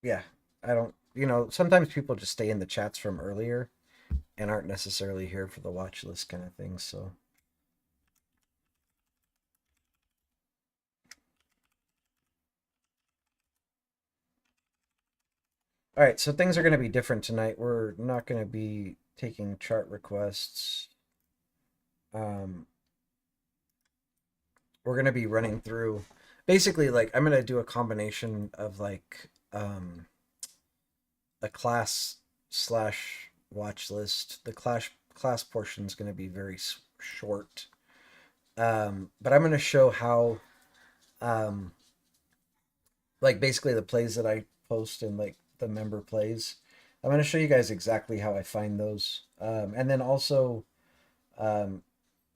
yeah, I don't, sometimes people just stay in the chats from earlier and aren't necessarily here for the watch list kind of thing. So, all right, so things are going to be different tonight. We're not going to be taking chart requests. Um, we're going to be running through basically like I'm going to do a combination of like a class slash watch list. The class portion is going to be very short, but I'm going to show how um, like basically the plays that I post and like the member plays. I'm going to show you guys exactly how I find those, and then also um,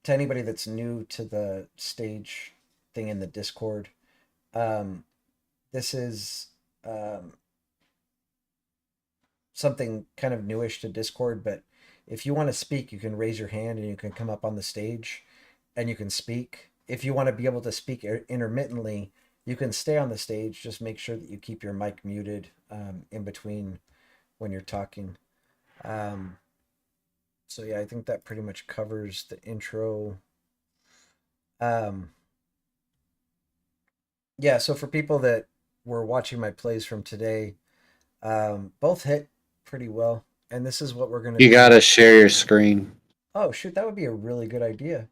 to anybody that's new to the stage thing in the Discord. Um, this is um, something kind of newish to Discord, but if you want to speak, you can raise your hand and you can come up on the stage and you can speak. If you want to be able to speak intermittently, you can stay on the stage. Just make sure that you keep your mic muted in between when you're talking. Um, so yeah, I think that pretty much covers the intro. Um, yeah, so for people that were watching my plays from today, both hit pretty well, and this is what we're gonna You be. gotta share your screen. Oh shoot, that would be a really good idea.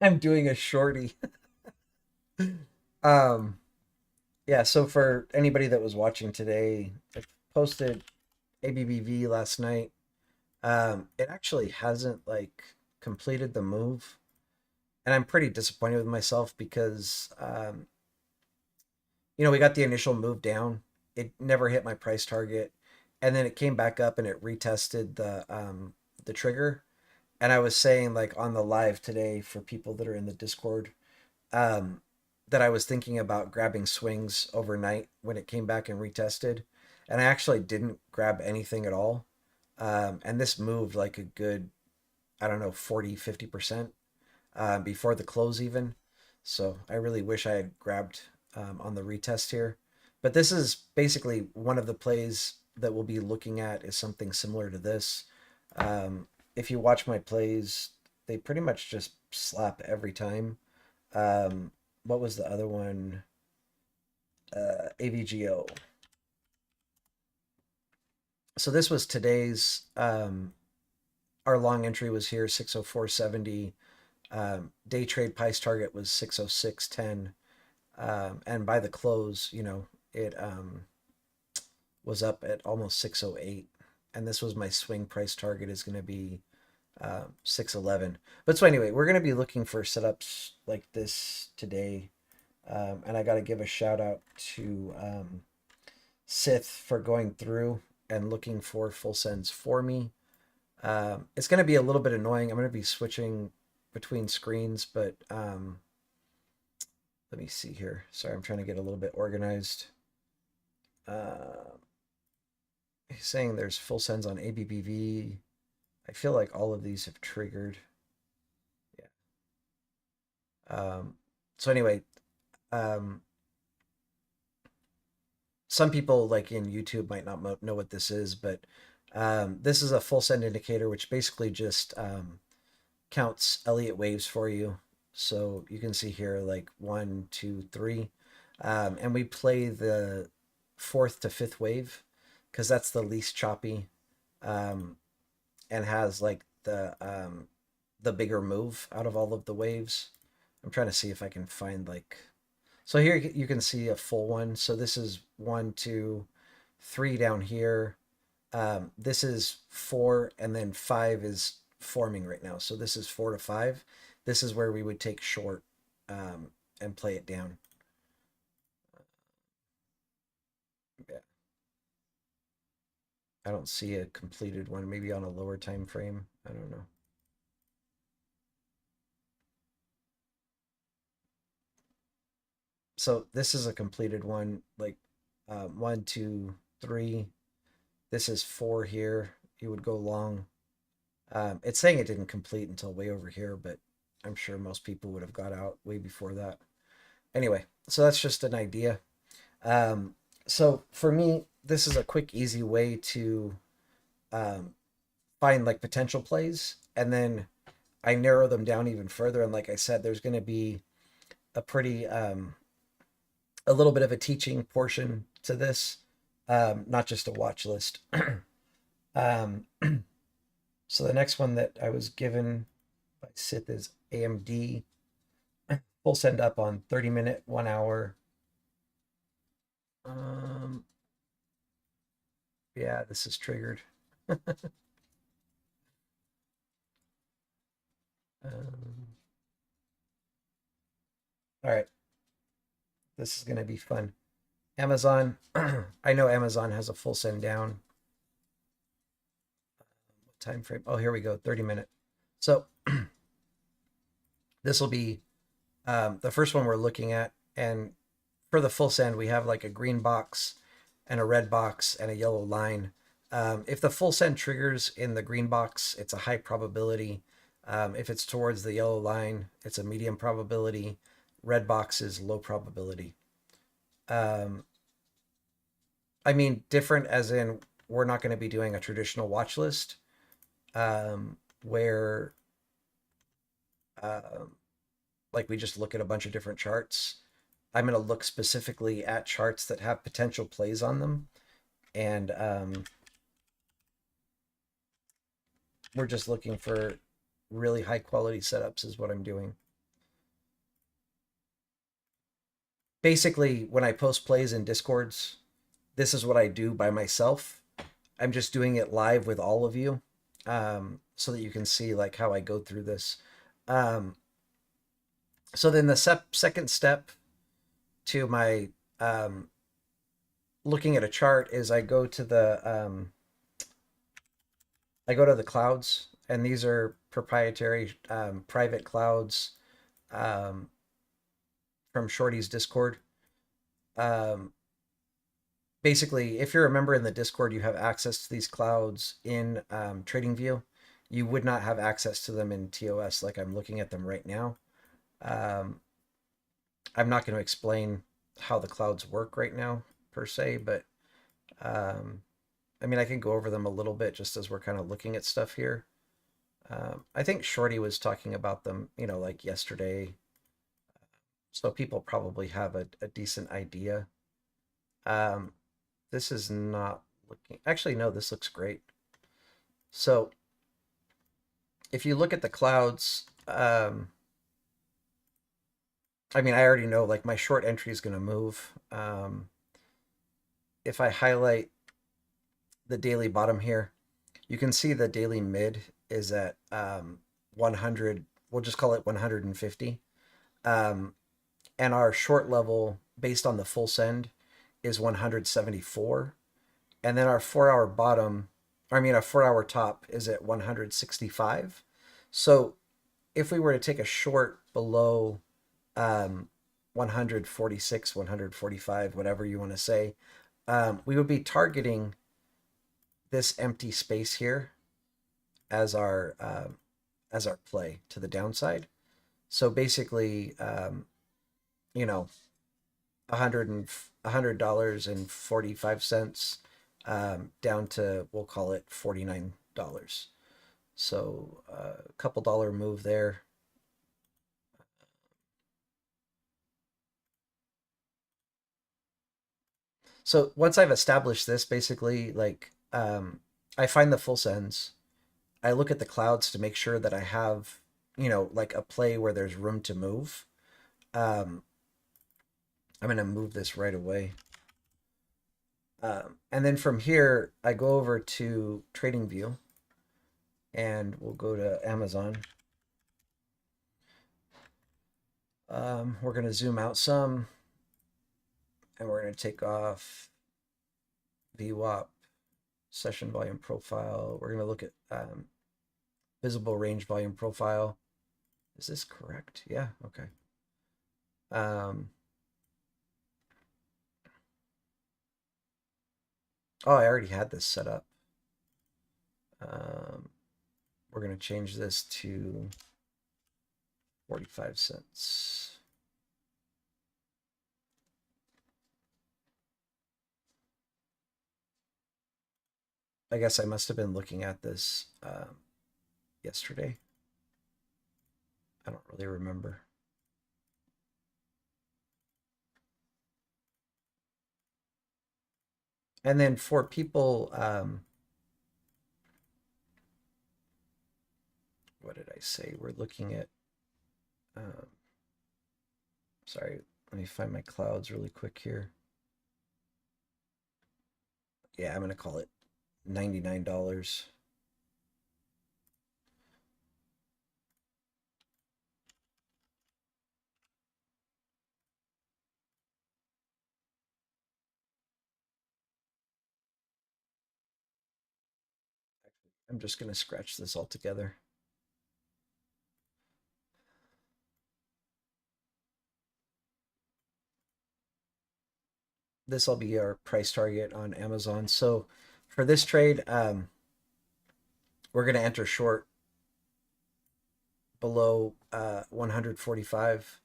I'm doing a shorty. um, yeah. So for anybody that was watching today, I posted ABBV last night. It actually hasn't like completed the move, and I'm pretty disappointed with myself because we got the initial move down. It never hit my price target, and then it came back up and it retested the trigger. And I was saying like on the live today for people that are in the Discord, um, that I was thinking about grabbing swings overnight when it came back and retested, and I actually didn't grab anything at all. And this moved like a good, I don't know, 40-50% before the close even. So I really wish I had grabbed on the retest here. But this is basically one of the plays that we'll be looking at is something similar to this. If you watch my plays, they pretty much just slap every time. Um, what was the other one? AVGO. So this was today's. Our long entry was here 604.70. Day trade price target was 606.10. And by the close, it was up at almost 608. And this was my swing price target is going to be 611. But so anyway, we're going to be looking for setups like this today. And I got to give a shout out to Sith for going through and looking for full sends for me. It's going to be a little bit annoying. I'm going to be switching between screens, but let me see here. Sorry, I'm trying to get a little bit organized. Uh, he's saying there's full sends on ABBV. I feel like all of these have triggered. Yeah. So anyway, um, some people like in YouTube might not know what this is, but this is a full send indicator, which basically just counts Elliott waves for you. So you can see here like 1, 2, 3, and we play the fourth to fifth wave because that's the least choppy, um, and has like the bigger move out of all of the waves. I'm trying to see if I can find like so here you can see a full one. So this is 1, 2, 3 down here. This is 4, and then 5 is forming right now. So this is 4 to 5. This is where we would take short and play it down. Yeah. I don't see a completed one. Maybe on a lower time frame. I don't know. So this is a completed one. Like 1, 2, 3. This is 4 here. You would go long. It's saying it didn't complete until way over here, but I'm sure most people would have got out way before that. Anyway, so that's just an idea. So for me, this is a quick, easy way to um, find like potential plays, and then I narrow them down even further. And like I said, there's going to be a pretty a little bit of a teaching portion to this, not just a watch list. um, so the next one that I was given by Sith is AMD full send up on 30-minute, 1 hour. Um, yeah, this is triggered. Um, all right, this is going to be fun. Amazon, I know Amazon has a full send down. What time frame? Oh, here we go, 30-minute. So this will be the first one we're looking at. And for the full send, we have like a green box and a red box and a yellow line. If the full send triggers in the green box, it's a high probability. If it's towards the yellow line, it's a medium probability. Red box is low probability. Um, I mean, different as in we're not going to be doing a traditional watch list where um, like we just look at a bunch of different charts. I'm going to look specifically at charts that have potential plays on them. And we're just looking for really high quality setups is what I'm doing. Basically, when I post plays in Discords, this is what I do by myself. I'm just doing it live with all of you, so that you can see like how I go through this. Um, so then the second step to my looking at a chart is I go to the clouds, and these are proprietary private clouds um, from Shorty's Discord. Um, Basically, if you're a member in the Discord, you have access to these clouds in TradingView. You would not have access to them in TOS like I'm looking at them right now. Um, I'm not going to explain how the clouds work right now per se, but um, I mean, I can go over them a little bit just as we're kind of looking at stuff here. I think Shorty was talking about them, like yesterday. So people probably have a decent idea. Um, this is not looking, actually, no, this looks great. So if you look at the clouds, I mean, I already know like my short entry is going to move. If I highlight the daily bottom here, you can see the daily mid is at 100. We'll just call it 150. And our short level based on the full send is 174. And then our 4 hour bottom, I mean, our 4 hour top is at 165. So if we were to take a short below 146, 145, whatever you want to say, we would be targeting this empty space here as our play to the downside. So basically, you know, $100.45 down to, we'll call it $49. So a couple dollar move there. So once I've established this, basically, like I find the full sends. I look at the clouds to make sure that I have, like a play where there's room to move. Um, I'm going to move this right away. And then from here, I go over to TradingView, and we'll go to Amazon. We're going to zoom out some, and we're going to take off VWAP, session volume profile. We're going to look at visible range volume profile. Is this correct? Yeah, okay. Oh, I already had this set up. We're going to change this to 45 cents. I guess I must have been looking at this yesterday. I don't really remember. And then for people, what did I say? We're looking at, um, sorry, let me find my clouds really quick here. Yeah, I'm going to call it $99. I'm just going to scratch this all together. This will be our price target on Amazon. So for this trade, we're going to enter short below 145,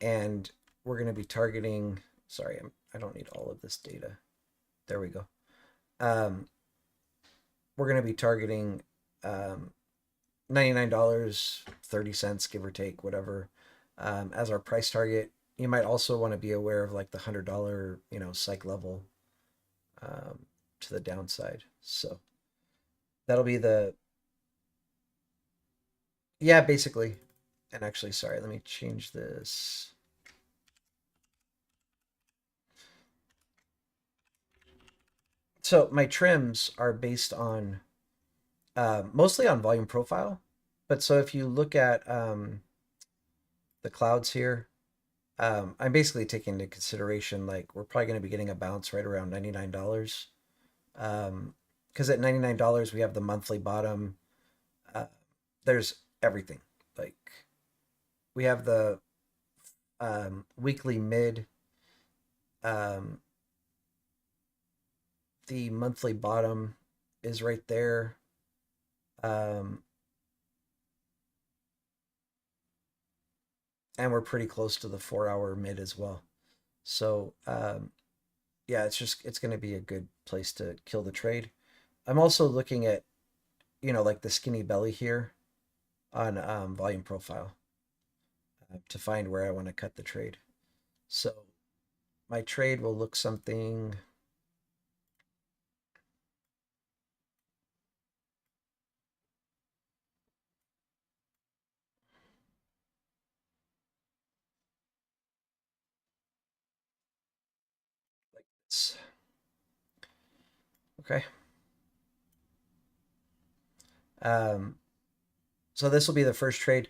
and we're going to be targeting. Sorry, I don't need all of this data. There we go. Um, we're going to be targeting $99.30, give or take, whatever, as our price target. You might also want to be aware of like the $100, psych level um, to the downside. So that'll be the, yeah, basically. And actually, sorry, let me change this. So my trims are based on mostly on volume profile. But so if you look at the clouds here, I'm basically taking into consideration like we're probably going to be getting a bounce right around $99. Because at $99 we have the monthly bottom. Uh, there's everything. Like we have the weekly mid, um, the monthly bottom is right there. Um, and we're pretty close to the 4 hour mid as well. So yeah, it's going to be a good place to kill the trade. I'm also looking at like the skinny belly here on volume profile to find where I want to cut the trade. So my trade will look something like this. Okay. Um, so this will be the first trade.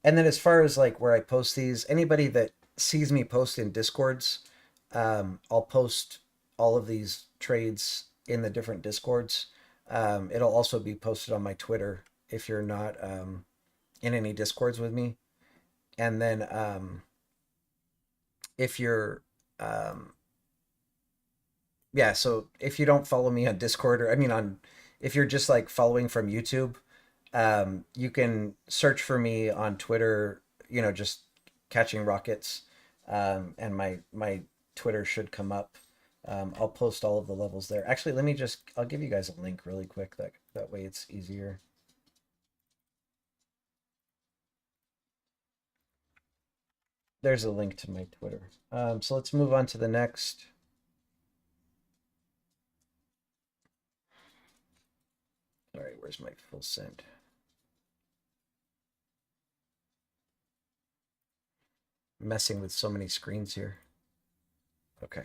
And then as far as like where I post these, anybody that sees me post in Discords, I'll post all of these trades in the different Discords. It'll also be posted on my Twitter if you're not in any Discords with me. And then if you're yeah, so if you don't follow me on Discord, or I mean on if you're just like following from YouTube, you can search for me on Twitter, just catching rockets, and my Twitter should come up. I'll post all of the levels there. Actually, I'll give you guys a link really quick. That way it's easier. There's a link to my Twitter. So let's move on to the next. All right, where's my full send? Messing with so many screens here. Okay.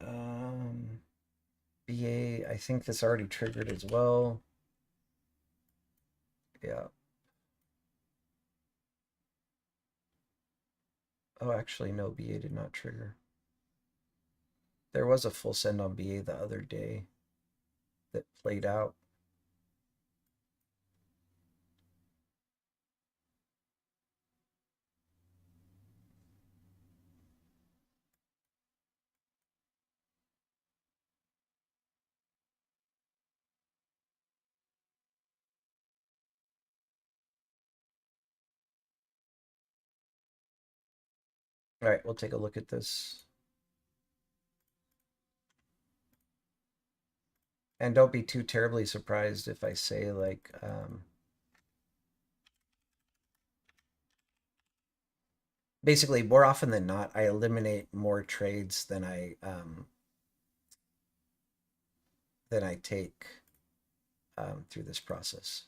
Um, BA, I think this already triggered as well. Yeah. Oh, actually, no, BA did not trigger. There was a full send on BA the other day that played out. All right, we'll take a look at this. And don't be too terribly surprised if I say like basically more often than not, I eliminate more trades than I take through this process.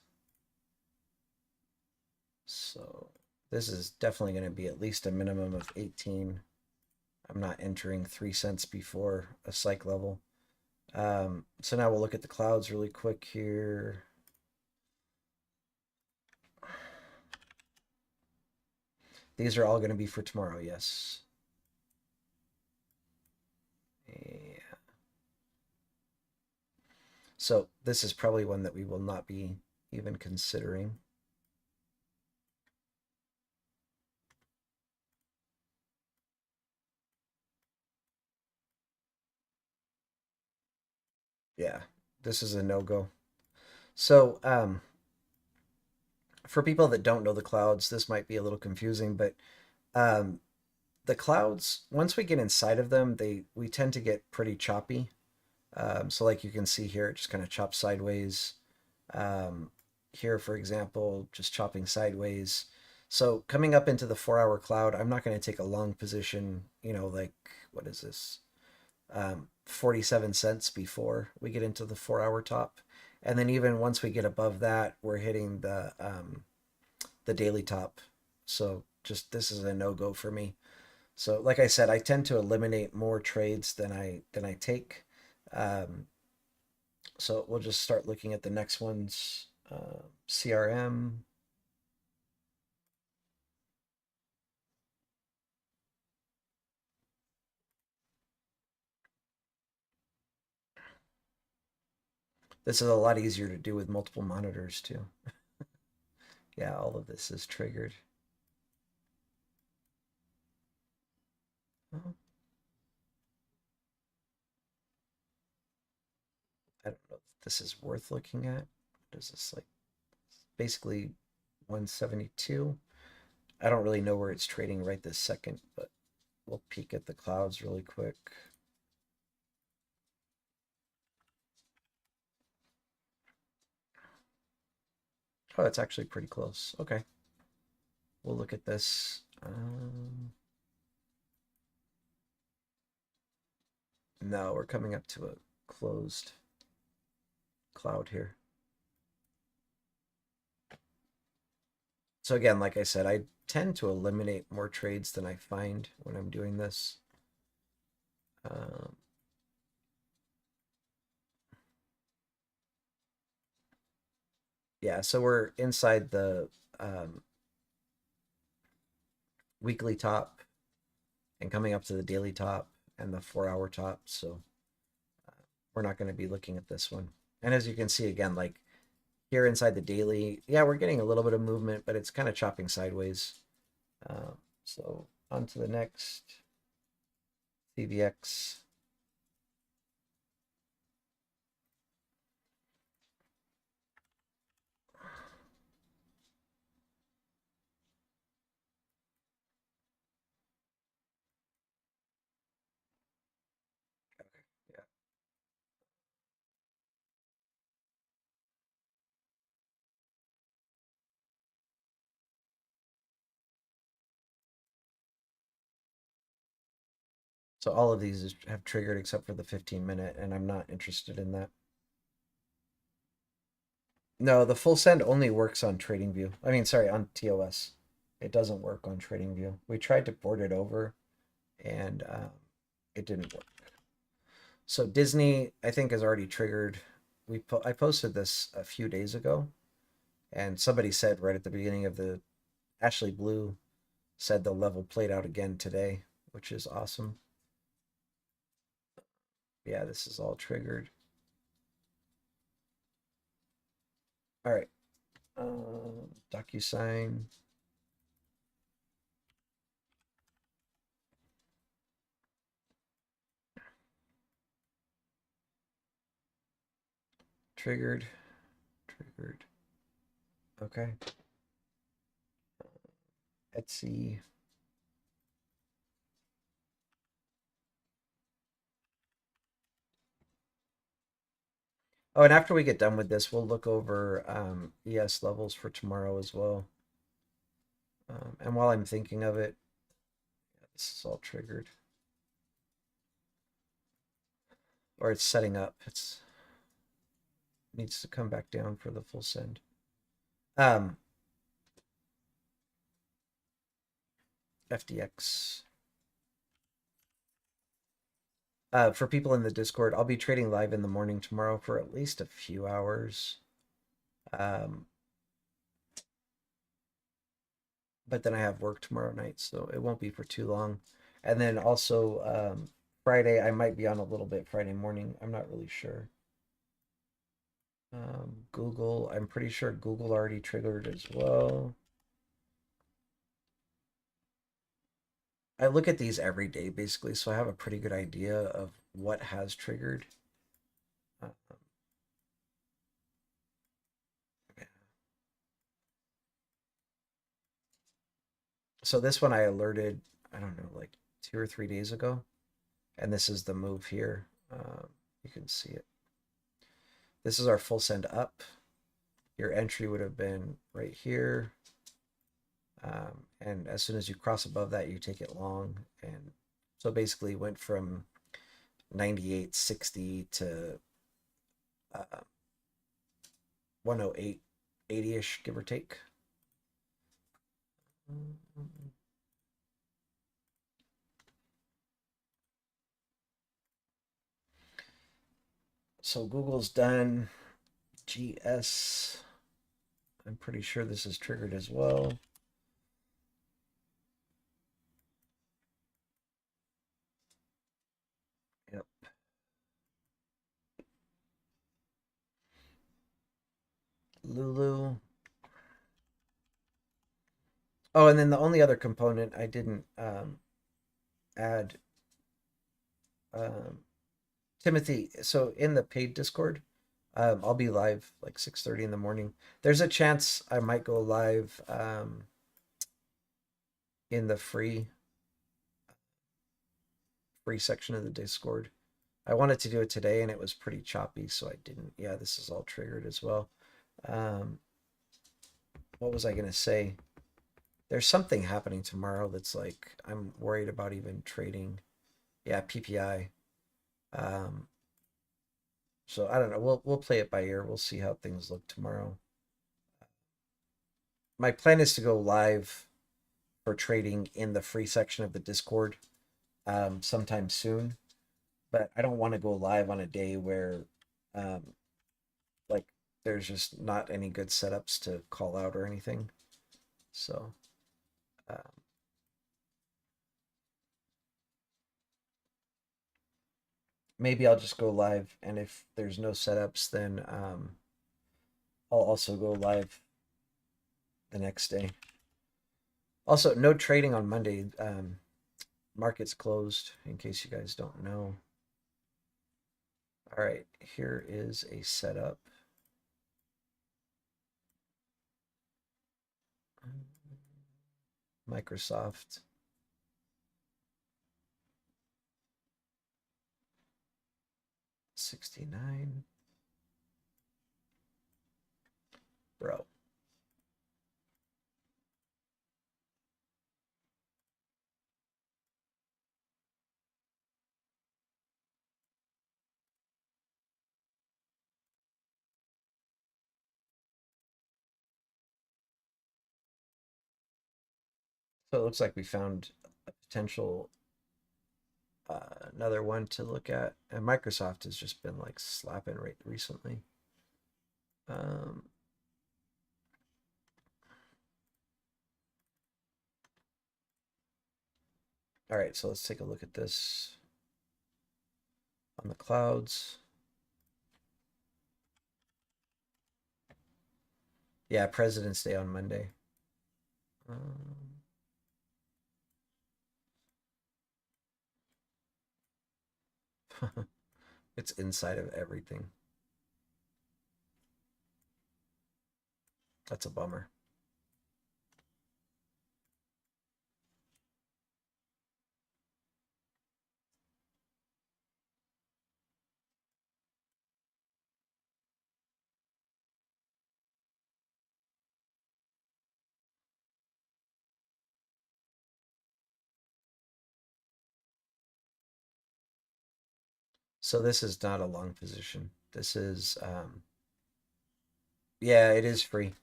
So this is definitely going to be at least a minimum of 18. I'm not entering 3 cents before a psych level. So now we'll look at the clouds really quick here. These are all going to be for tomorrow, yes. Yeah. So this is probably one that we will not be even considering. Yeah, this is a no-go. So for people that don't know the clouds, this might be a little confusing, but um, the clouds, once we get inside of them, we tend to get pretty choppy. So like you can see here, it just kind of chops sideways. Um, Here, for example, just chopping sideways. So coming up into the 4 hour cloud, I'm not going to take a long position, like what is this? 47 cents before we get into the 4 hour top. And then even once we get above that, we're hitting the daily top. So just this is a no-go for me. So like I said, I tend to eliminate more trades than I take. Um, so we'll just start looking at the next ones. CRM. This is a lot easier to do with multiple monitors too. Yeah, all of this is triggered. Oh, I don't know if this is worth looking at. What is this like? Basically 172. I don't really know where it's trading right this second, but we'll peek at the clouds really quick. Oh, it's actually pretty close. Okay, we'll look at this. No, we're coming up to a closed cloud here. So again, like I said, I tend to eliminate more trades than I find when I'm doing this. Um, yeah, so we're inside the weekly top and coming up to the daily top and the 4 hour top. So we're not going to be looking at this one. And as you can see again, like here inside the daily, yeah, we're getting a little bit of movement, but it's kind of chopping sideways. So on to the next CVX. Yeah. So all of these have triggered except for the 15-minute, and I'm not interested in that. No, the full send only works on TradingView. I mean, sorry, on TOS. It doesn't work on TradingView. We tried to port it over, and it didn't work. So Disney, I think, has already triggered. I posted this a few days ago, and somebody said right at the beginning of the Ashley Blue said the level played out again today, which is awesome. Yeah, this is all triggered. All right. DocuSign. Triggered. Triggered. Okay. Etsy. Oh, and after we get done with this, we'll look over ES levels for tomorrow as well. And while I'm thinking of it, this is all triggered. Or it's setting up. It's needs to come back down for the full send. Um, FDX. For people in the Discord, I'll be trading live in the morning tomorrow for at least a few hours. Um, but then I have work tomorrow night, so it won't be for too long. And then also Friday, I might be on a little bit Friday morning. I'm not really sure. Google, I'm pretty sure Google already triggered as well. I look at these every day basically, so I have a pretty good idea of what has triggered. Uh, yeah. So this one I alerted, I don't know, like 2 or 3 days ago, and this is the move here. You can see it. This is our full send up. Your entry would have been right here. And as soon as you cross above that, you take it long. And so basically went from 98.60 to 108, 80-ish, give or take. So Google's done. GS. I'm pretty sure this is triggered as well. Yep. Lulu. Oh, and then the only other component I didn't add, um, Timothy. So in the paid Discord, I'll be live like 6:30 in the morning. There's a chance I might go live in the free section of the Discord. I wanted to do it today and it was pretty choppy, so I didn't. Yeah, this is all triggered as well. Um, what was I gonna say? There's something happening tomorrow that's like I'm worried about even trading. Yeah, PPI. Um, so I don't know. We'll play it by ear. We'll see how things look tomorrow. My plan is to go live for trading in the free section of the Discord sometime soon, but I don't want to go live on a day where um, like there's just not any good setups to call out or anything. So maybe I'll just go live, and if there's no setups, then I'll also go live the next day. Also, no trading on Monday. Market's closed, in case you guys don't know. All right, here is a setup. Microsoft. $69. Bro. So it looks like we found a potential another one to look at. And Microsoft has just been like slapping right recently. Um, all right, so let's take a look at this on the clouds. Yeah, President's Day on Monday. Um, it's inside of everything. That's a bummer. So this is not a long position. This is, yeah, it is free.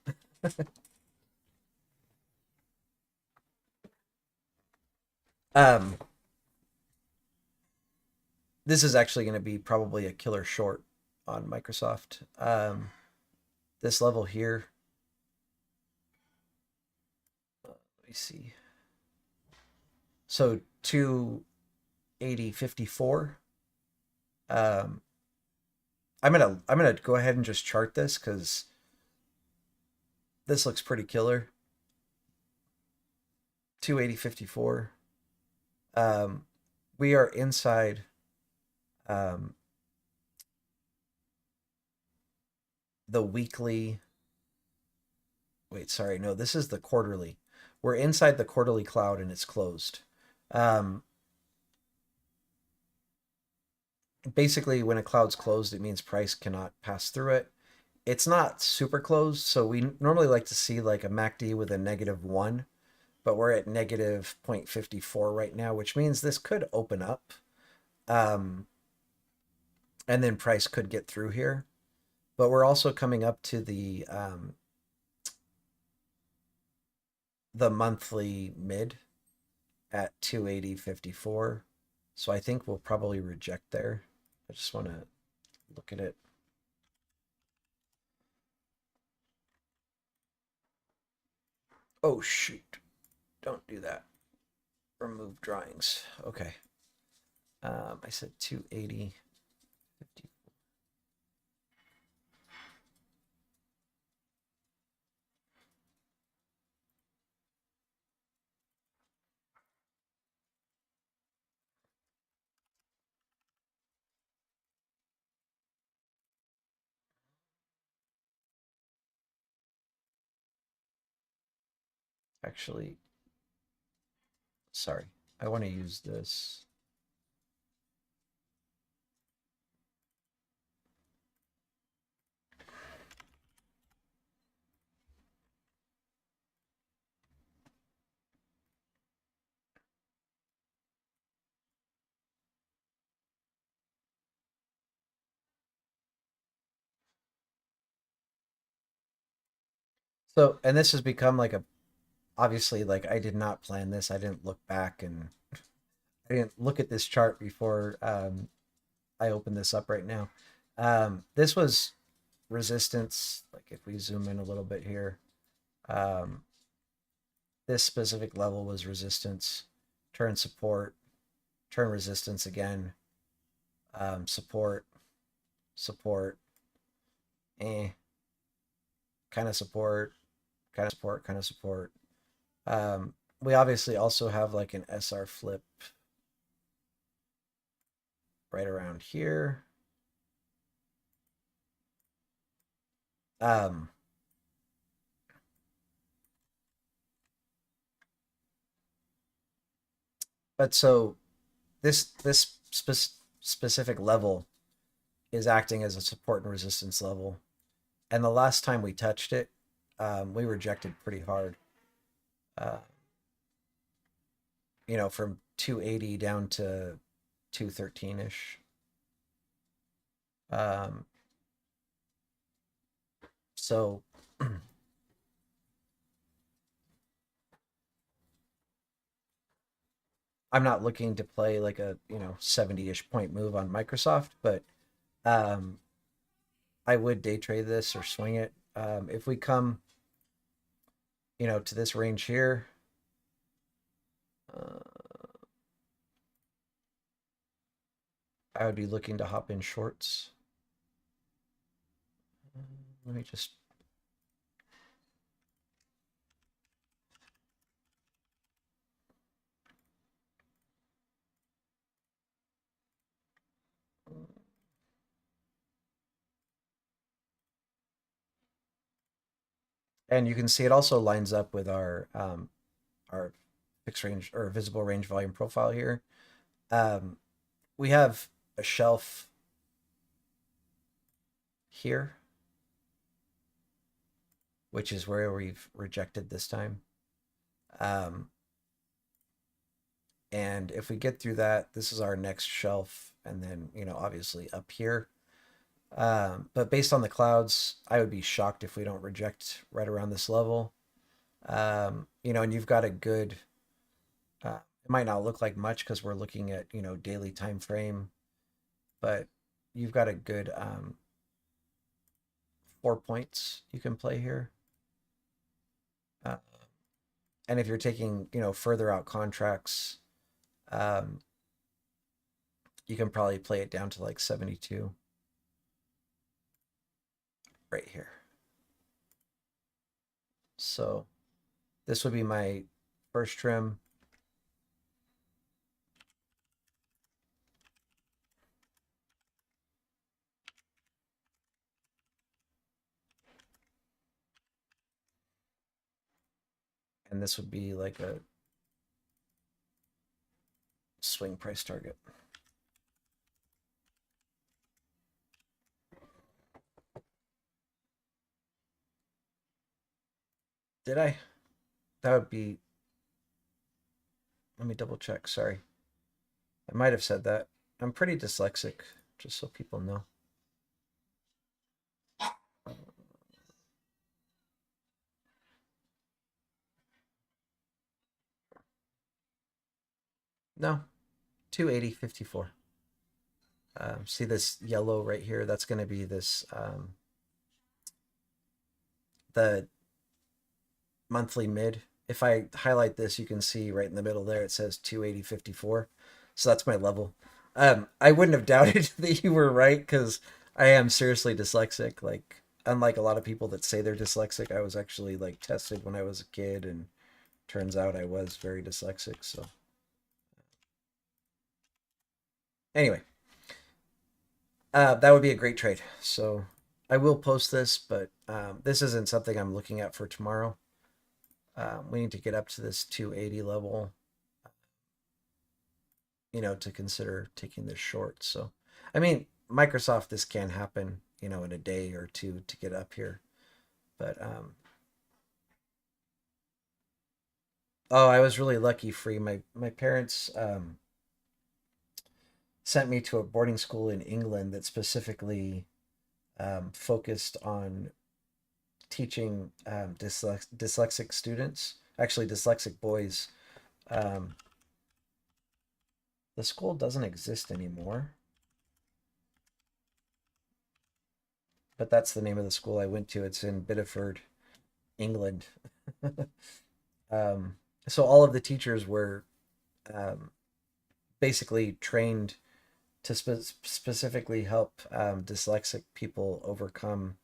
Um, this is actually going to be probably a killer short on Microsoft. This level here, let me see. So 280.54. Um, I'm gonna go ahead and just chart this because this looks pretty killer. 280.54. Um, we are inside um, the weekly. Wait, sorry, no, this is the quarterly. We're inside the quarterly cloud and it's closed. Um, Basically, when a cloud's closed, it means price cannot pass through it. It's not super closed, so we normally like to see like a MACD with a -1, but we're at -0.54 right now, which means this could open up, um, and then price could get through here. But we're also coming up to the monthly mid at 280.54. So I think we'll probably reject there. I just want to look at it. Oh, shoot. Don't do that. Remove drawings. Okay. I said 280.50. Actually, sorry. I want to use this. So, and this has become like a, obviously, like I did not plan this. I didn't look back and I didn't look at this chart before I opened this up right now. This was resistance. Like if we zoom in a little bit here, um, this specific level was resistance, turn support, turn resistance again, support, support, eh, kind of support, kind of support, kind of support. We obviously also have like an SR flip right around here. Um, but so this specific level is acting as a support and resistance level. And the last time we touched it, we rejected pretty hard. Uh, from 280 down to 213 ish. Um, so I'm not looking to play like a 70-ish point move on Microsoft, but um, I would day trade this or swing it. If we come, to this range here, I would be looking to hop in shorts. Let me just. And you can see it also lines up with our fixed range or visible range volume profile here. We have a shelf here, which is where we've rejected this time. Um, And if we get through that, this is our next shelf. And then, obviously up here. But based on the clouds, I would be shocked if we don't reject right around this level. And you've got a good, it might not look like much because we're looking at, daily time frame, but you've got a good 4 points you can play here. Uh, and if you're taking, further out contracts, um, you can probably play it down to like 72 right here. So this would be my first trim. And this would be like a swing price target. Did I? That would be, let me double check. Sorry. I might have said that. I'm pretty dyslexic, just so people know. No, 280.54. See this yellow right here? That's going to be this, the monthly mid. If I highlight this, you can see right in the middle there, it says 280.54. So that's my level. I wouldn't have doubted that you were right because I am seriously dyslexic. Like, unlike a lot of people that say they're dyslexic, I was actually like tested when I was a kid, and turns out I was very dyslexic. So anyway, that would be a great trade. So I will post this, but this isn't something I'm looking at for tomorrow. We need to get up to this 280 level, to consider taking this short. So, I mean, Microsoft, this can happen, in a day or two to get up here. But, oh, I was really lucky, Free. My parents sent me to a boarding school in England that specifically focused on teaching dyslexic students, actually dyslexic boys. Um, the school doesn't exist anymore, but that's the name of the school I went to. It's in Biddeford, England. So all of the teachers were um, basically trained to specifically help dyslexic people overcome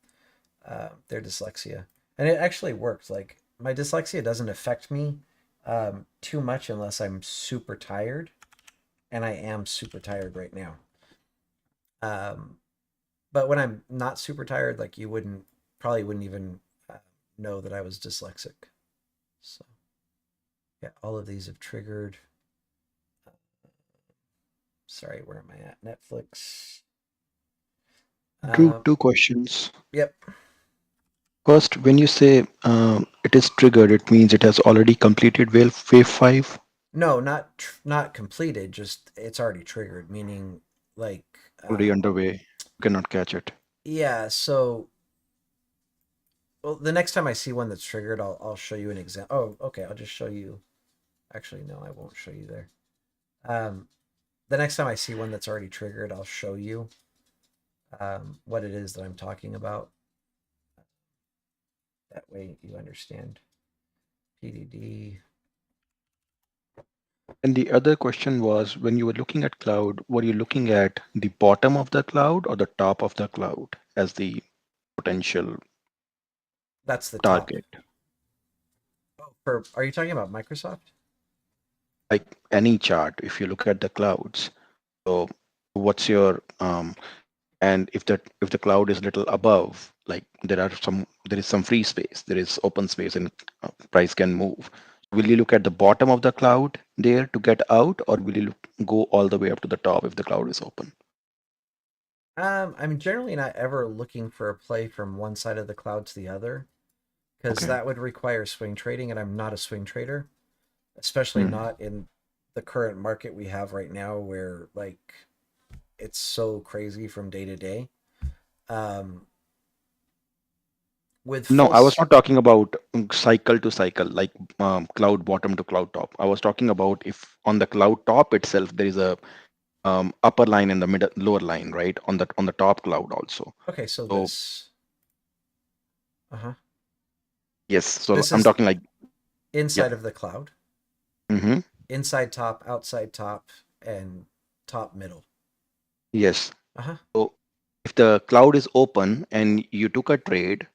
their dyslexia, and it actually worked. Like, my dyslexia doesn't affect me too much unless I'm super tired, and I am super tired right now. Um, but when I'm not super tired, like, you wouldn't even know that I was dyslexic. So yeah, all of these have triggered. Sorry, where am I at? Netflix. Two Um, two questions. yep. First, when you say it is triggered, it means it has already completed wave 5, No, not completed. Just it's already triggered. Meaning, like, already underway. You cannot catch it. yeah. So, well, the next time I see one that's triggered, I'll show you an example. Oh, okay. I'll just show you. Actually, no, I won't show you there. Um, the next time I see one that's already triggered, I'll show you what it is that I'm talking about. That way you understand. PDD. And the other question was when you were looking at cloud, were you looking at the bottom of the cloud or the top of the cloud as the potential That's the top. target? Oh, are you talking about Microsoft? Like any chart, if you look at the clouds, so what's your and if the cloud is little above, like there is some free space, there is open space, and price can move. Will you look at the bottom of the cloud there to get out, or will you go all the way up to the top if the cloud is open? I'm generally not ever looking for a play from one side of the cloud to the other because Okay. that would require swing trading, and I'm not a swing trader, especially Hmm. not in the current market we have right now, where like it's so crazy from day to day. Um, with No, full I was not talking about cycle to cycle, like cloud bottom to cloud top. I was talking about if on the cloud top itself there is a upper line and the middle lower line, right? On the top cloud also. Okay, so So this, uh-huh. yes, so This I'm is talking like yeah. inside of the cloud, Hmm. inside top, outside top, and top middle. Yes. Uh-huh. So if the cloud is open and you took a trade,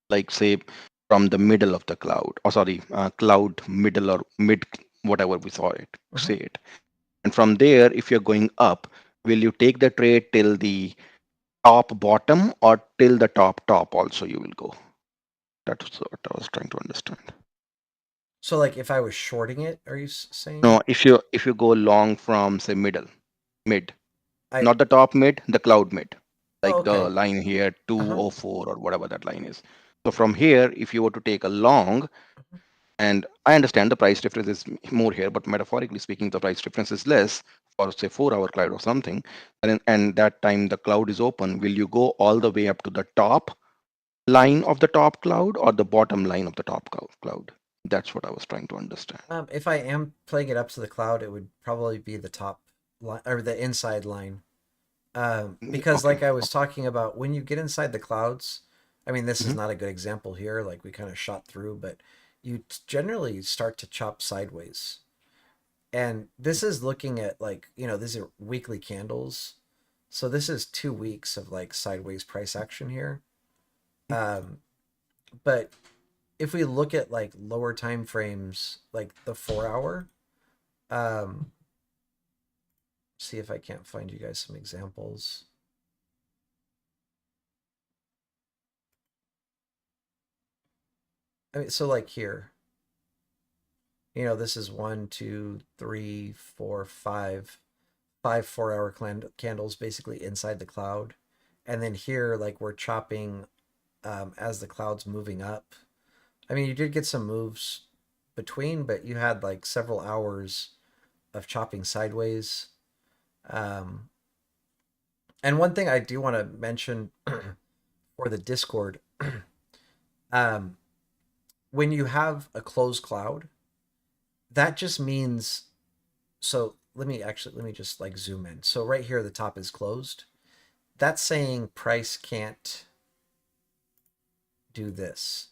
like say from the middle of the cloud, or sorry, cloud middle or mid, whatever we saw it, Uh-huh. say it. And from there, if you're going up, will you take the trade till the top bottom or till the top top also you will go? That's what I was trying to understand. So like if I was shorting it, are you saying? No, if you go long from say mid, I not the top mid, the cloud mid, Oh, like the okay. line here Uh-huh. 204 or whatever that line is. So from here, if you were to take a long, Uh-huh. and I understand the price difference is more here, but metaphorically speaking, the price difference is less for say 4 hour cloud or something. And that time the cloud is open, will you go all the way up to the top line of the top cloud or the bottom line of the top cloud? That's what I was trying to understand. If I am playing it up to the cloud, it would probably be the top line or the inside line. Because Okay. like I was talking about, when you get inside the clouds, I mean, this is Hmm. not a good example here, like we kind of shot through, but you generally start to chop sideways. And this is looking at like, these are weekly candles. So this is 2 weeks of like sideways price action here. Um, but if we look at like lower time frames, like the 4 hour, um, see if I can't find you guys some examples. I mean, so like here, this is one, two, three, four, five 4 hour candles basically inside the cloud. And then here, like we're chopping as the cloud's moving up. I mean, you did get some moves between, but you had like several hours of chopping sideways. Um, and one thing I do want to mention for the Discord, um, when you have a closed cloud, that just means, so let me just like zoom in. So right here, the top is closed. That's saying price can't do this.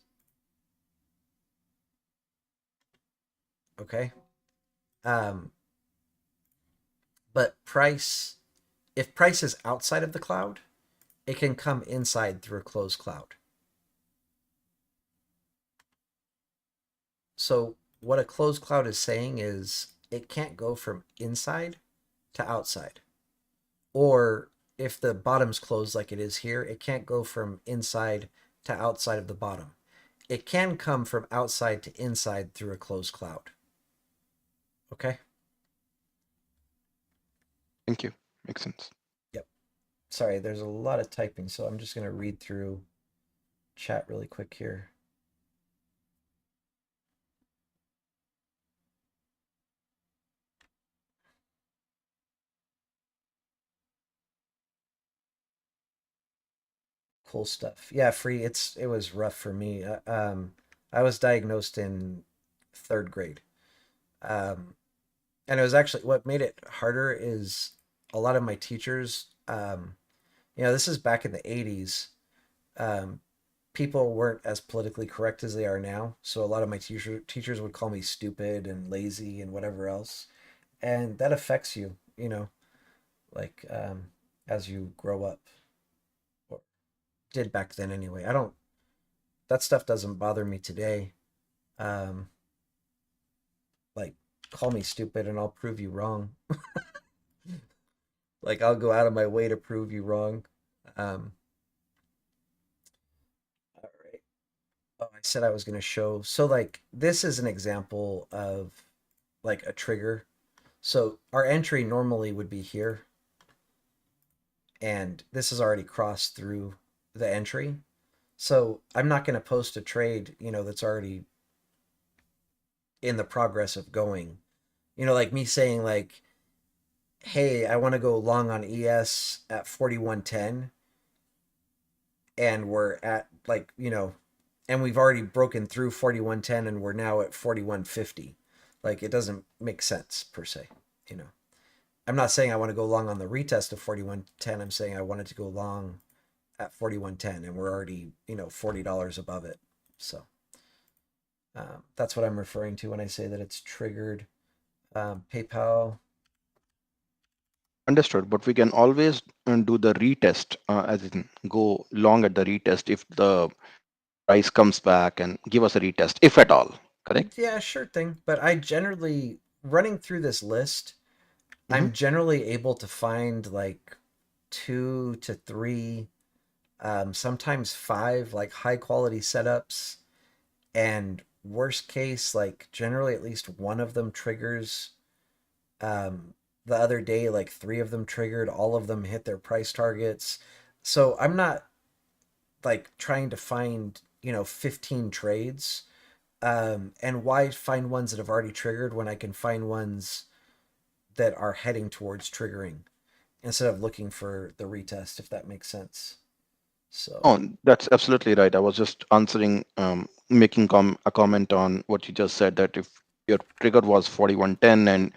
Okay. Um, but if price is outside of the cloud, it can come inside through a closed cloud. So what a closed cloud is saying is it can't go from inside to outside. Or if the bottom's closed like it is here, it can't go from inside to outside of the bottom. It can come from outside to inside through a closed cloud. Okay? Thank you. Makes sense. Yep. Sorry, there's a lot of typing, so I'm just going to read through chat really quick here. Cool stuff. Yeah, free. It was rough for me. I was diagnosed in third grade. Um, and it was actually what made it harder is a lot of my teachers. This is back in the '80s. Um, People weren't as politically correct as they are now, so a lot of my teachers would call me stupid and lazy and whatever else, and that affects you. Like as you grow up, or did back then anyway. I don't. That stuff doesn't bother me today. Um, like call me stupid and I'll prove you wrong. Like I'll go out of my way to prove you wrong. Um, all right. Oh, I said I was going to show. So like this is an example of like a trigger. So our entry normally would be here, and this is already crossed through the entry. So I'm not going to post a trade, that's already in the progress of going. Like me saying like, "Hey, I want to go long on ES at 4110," and we're at like, and we've already broken through 4110 and we're now at 4150. Like it doesn't make sense per se, you know. I'm not saying I want to go long on the retest of 4110. I'm saying I wanted to go long at 4110 and we're already, $40 above it. So that's what I'm referring to when I say that it's triggered. PayPal. Understood, but we can always do the retest, as in go long at the retest if the price comes back and give us a retest, if at all. Correct? Yeah, sure thing. But I generally, running through this list, Hmm. I'm generally able to find like two to three, sometimes five, like high quality setups. And worst case, like generally at least one of them triggers. Um, the other day, like three of them triggered, all of them hit their price targets. So I'm not like trying to find, 15 trades. And why find ones that have already triggered when I can find ones that are heading towards triggering instead of looking for the retest, if that makes sense. So, Oh, that's absolutely right. I was just answering, making a comment on what you just said, that if your trigger was 4110 and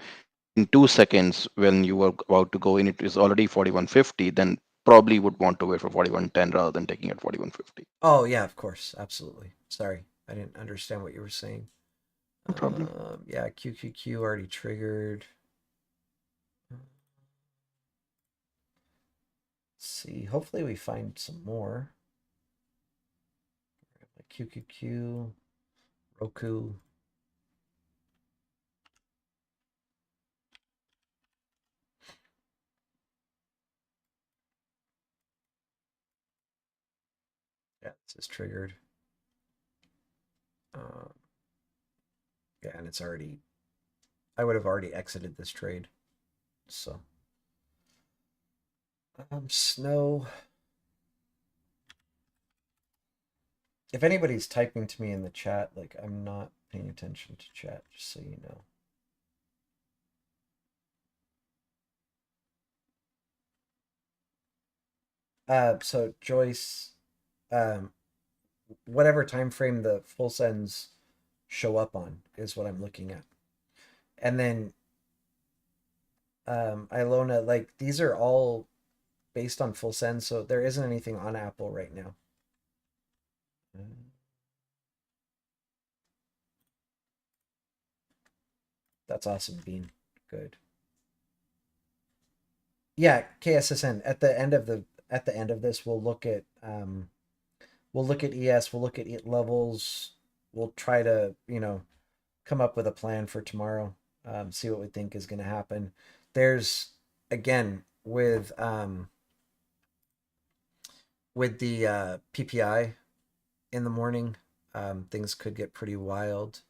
in 2 seconds when you were about to go in, it is already 4150, then probably would want to wait for 4110 rather than taking it 4150. oh yeah, of course, absolutely. Sorry, I didn't understand what you were saying. No problem. Yeah, QQQ already triggered. Let's see. Hopefully, we find some more. QQQ, Roku. Yeah, this is triggered. Uh, yeah, and it's already. I would have already exited this trade. So, Snow. If anybody's typing to me in the chat, like I'm not paying attention to chat, just so you know. So Joyce, um, whatever time frame the full sends show up on is what I'm looking at. And then Ilona, like these are all based on full send, so there isn't anything on Apple right now. That's awesome, Bean. Good. Yeah, KSSN. At the end of this, we'll look at ES, we'll look at levels, we'll try to, come up with a plan for tomorrow. See what we think is going to happen. There's again with the PPI in the morning, things could get pretty wild.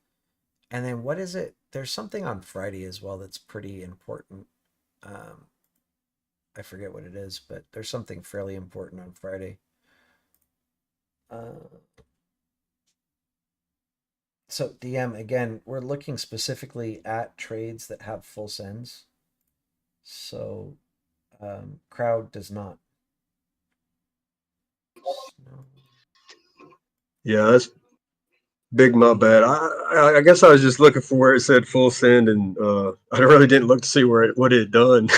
And then what is it? There's something on Friday as well that's pretty important. Um, I forget what it is, but there's something fairly important on Friday. Uh, so DM again, we're looking specifically at trades that have full sends. So crowd does not. No. Yeah, that's big. My bad. I guess I was just looking for where it said full send, and I really didn't look to see what it had done.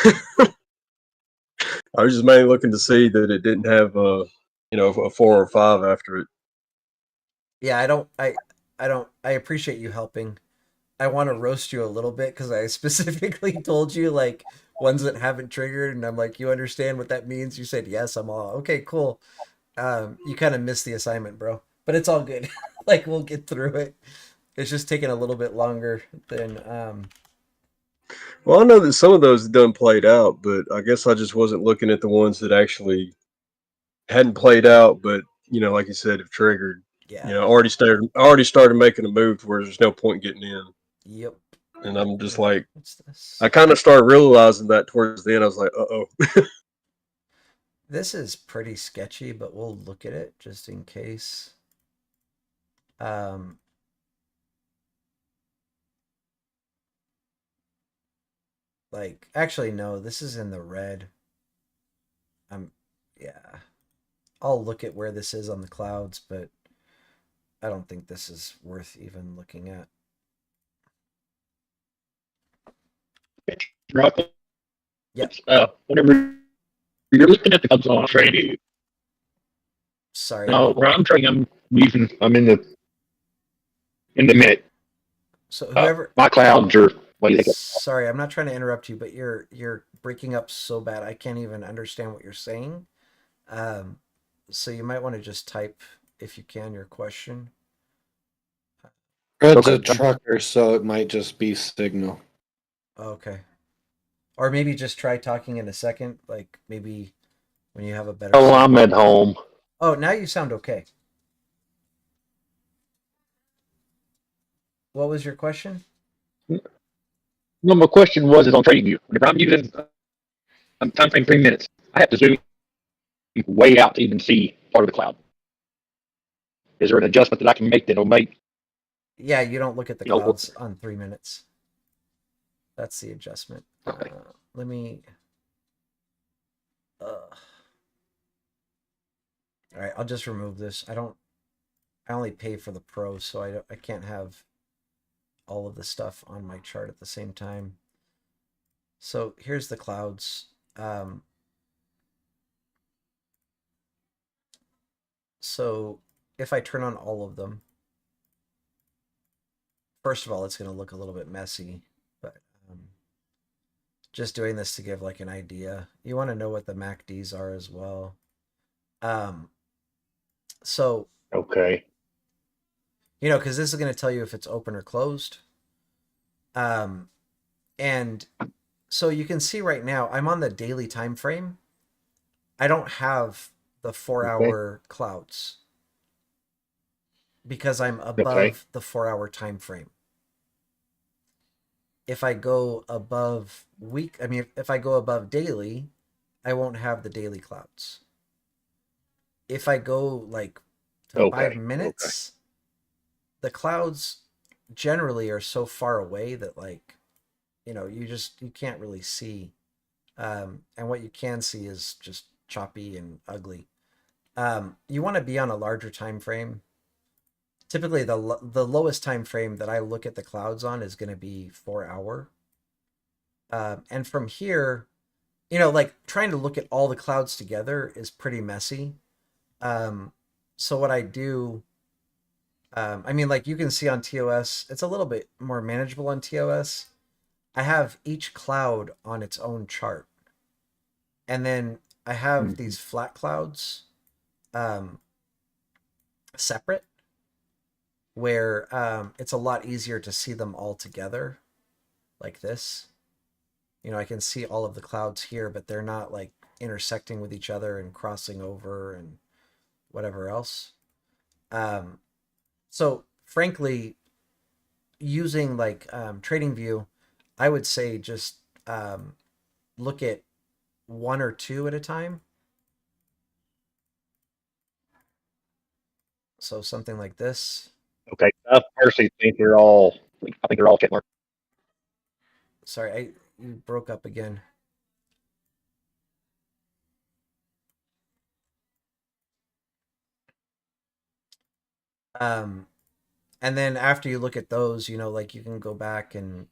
I was just mainly looking to see that it didn't have a 4 or 5 after it. Yeah, I appreciate you helping. I want to roast you a little bit because I specifically told you like ones that haven't triggered, and I'm like, you understand what that means? You said yes. I'm all okay, cool. You kind of missed the assignment, bro, but it's all good. Like we'll get through it. It's just taking a little bit longer than Well, I know that some of those done played out, but I guess I just wasn't looking at the ones that actually hadn't played out, but like you said, have triggered. yeah. Already started making a move to where there's no point getting in, Yep. and I'm just like, What's I this? kind of started realizing that towards the end. I was like, oh. This is pretty sketchy, but we'll look at it just in case. Um, like, actually, no, this is in the red. Yeah. I'll look at where this is on the clouds, but I don't think this is worth even looking at. Right. Yep. Whenever you're looking at the clouds on trading, Sorry. now where I'm trading, I'm in the minute. So whoever, My clouds are what do you think? sorry, I'm not trying to interrupt you, but you're breaking up so bad I can't even understand what you're saying. Um, so you might want to just type, if you can, your question. Fred's Okay. a trucker, so it might just be signal. Okay. Or maybe just try talking in a second, like maybe when you have a better Oh, I'm signal. at home. Oh, now you sound okay. What was your question? No, my question was is on trading view. Whenever I'm using time frame 3 minutes, I have to zoom way out to even see part of the cloud. Is there an adjustment that I can make that'll make Yeah, you don't look at the you know? clouds on 3 minutes. That's the adjustment. Okay. Let me. All right, I'll just remove this. I don't. I only pay for the pro, so I can't have all of the stuff on my chart at the same time. So here's the clouds. So if I turn on all of them, first of all, it's going to look a little bit messy, but just doing this to give like an idea. You want to know what the MACDs are as well. So, Okay. because this is going to tell you if it's open or closed. And so you can see right now, I'm on the daily time frame. I don't have the 4-hour clouds because I'm above the 4-hour time frame. If I go above if I go above daily, I won't have the daily clouds. If I go like to 5 minutes, the clouds generally are so far away that like, you can't really see. And what you can see is just choppy and ugly. You want to be on a larger time frame. Typically, the lowest time frame that I look at the clouds on is going to be 4-hour. And from here, like trying to look at all the clouds together is pretty messy. So what I do, like you can see on TOS, it's a little bit more manageable on TOS. I have each cloud on its own chart. And then I have these flat clouds separate, where it's a lot easier to see them all together like this. I can see all of the clouds here, but they're not like intersecting with each other and crossing over and whatever else. So frankly, using like TradingView, I would say just look at one or two at a time. So something like this. Okay. I personally think I think they're all check mark. Sorry, you broke up again. And then after you look at those, like you can go back and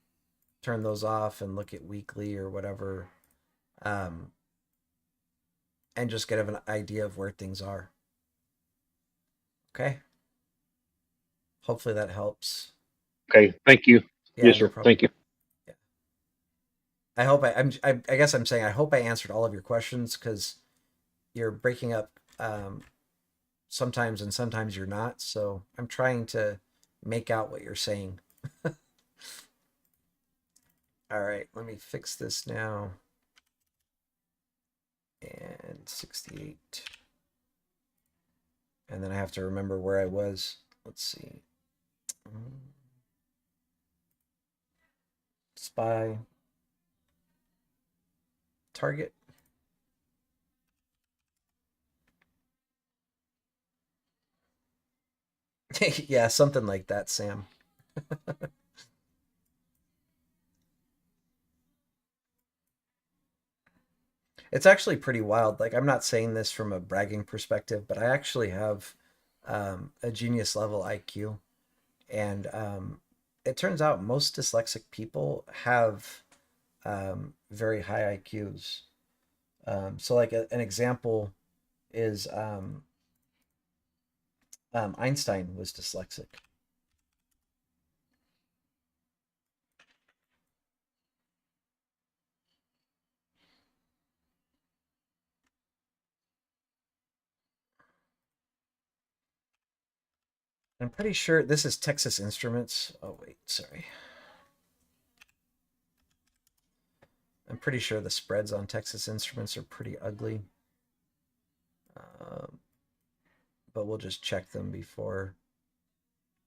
turn those off and look at weekly or whatever, and just get an idea of where things are. Okay. Hopefully that helps. Okay. Thank you. Yeah, Yes, no sir. problem. Thank you. Yeah. I hope I guess I'm saying I hope I answered all of your questions, because you're breaking up sometimes and sometimes you're not. So I'm trying to make out what you're saying. All right, let me fix this now. And 68. And then I have to remember where I was. Let's see. Spy. Target. Yeah, something like that, Sam. It's actually pretty wild. Like, I'm not saying this from a bragging perspective, but I actually have a genius level IQ. And it turns out most dyslexic people have very high IQs. So, like, an example is Einstein was dyslexic. I'm pretty sure this is Texas Instruments. Oh, wait, sorry. I'm pretty sure the spreads on Texas Instruments are pretty ugly. Um, but we'll just check them before,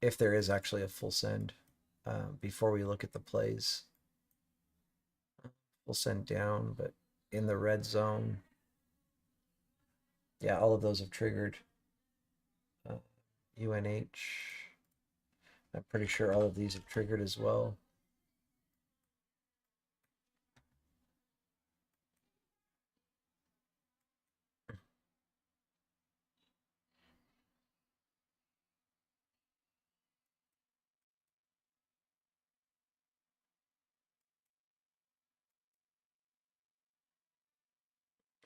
if there is actually a full send, before we look at the plays. Full send down, but in the red zone. Yeah, all of those have triggered. UNH. I'm pretty sure all of these have triggered as well.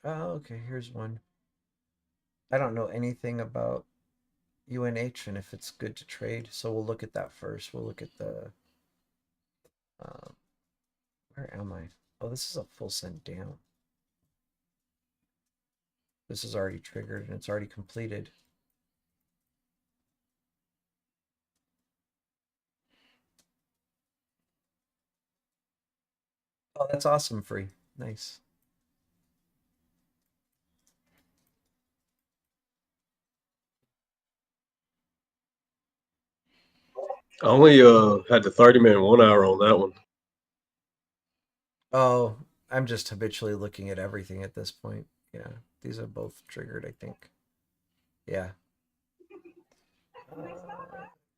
Oh, okay, here's one. I don't know anything about UNH and if it's good to trade, so we'll look at that first. We'll look at the um, where am I? Oh, this is a full send down. This is already triggered and it's already completed. Oh, that's awesome, free. Nice. I only had the 30-minute 1 hour on that one. Oh, I'm just habitually looking at everything at this point. Yeah, these are both triggered, I think. Yeah.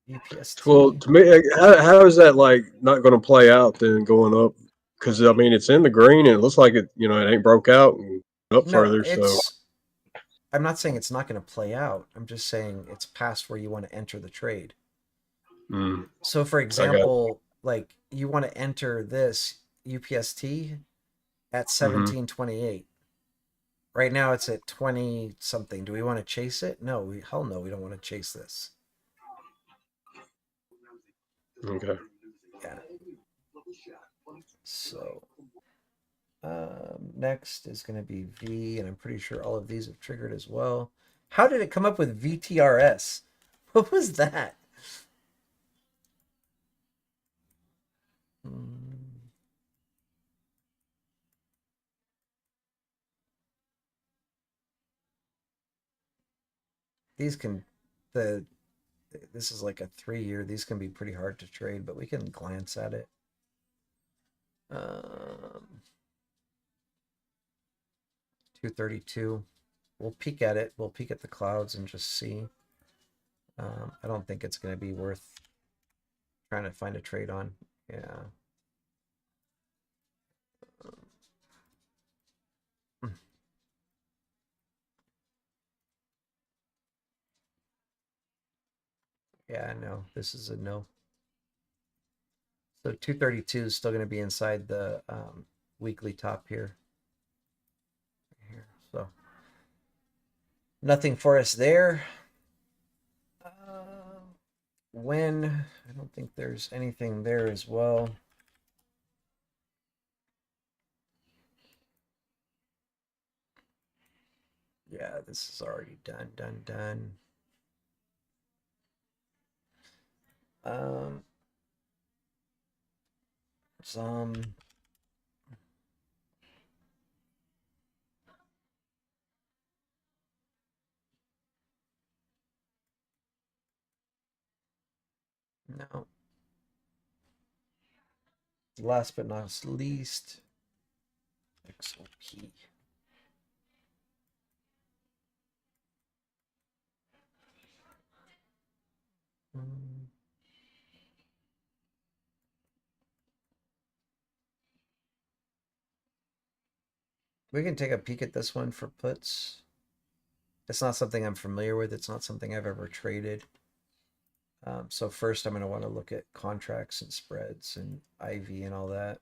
UPST. Well, to me, how is that like not going to play out then going up? Because I mean, it's in the green and it looks like it, it ain't broke out and up No, further. So, I'm not saying it's not going to play out. I'm just saying it's past where you want to enter the trade. mm, So, for I got. example, like you want to enter this UPST at Mm-hmm. 1728. Right now it's at 20 something. Do we want to chase it? No, hell no, we don't want to chase this. Okay. Yeah. So next is going to be V, and I'm pretty sure all of these have triggered as well. How did it come up with VTRS? What was that? Hmm. These can the this is like a 3 year. These can be pretty hard to trade, but we can glance at it. 232. We'll peek at it. We'll peek at the clouds and just see. I don't think it's going to be worth trying to find a trade on. Yeah. Yeah, no, this is a no. So 232 is still going to be inside the weekly top here. So nothing for us there. When I don't think there's anything there as well. Yeah, this is already done. Um, some no. Last but not least, XOP. We can take a peek at this one for puts. It's not something I'm familiar with. It's not something I've ever traded. So first I'm going to want to look at contracts and spreads and IV and all that.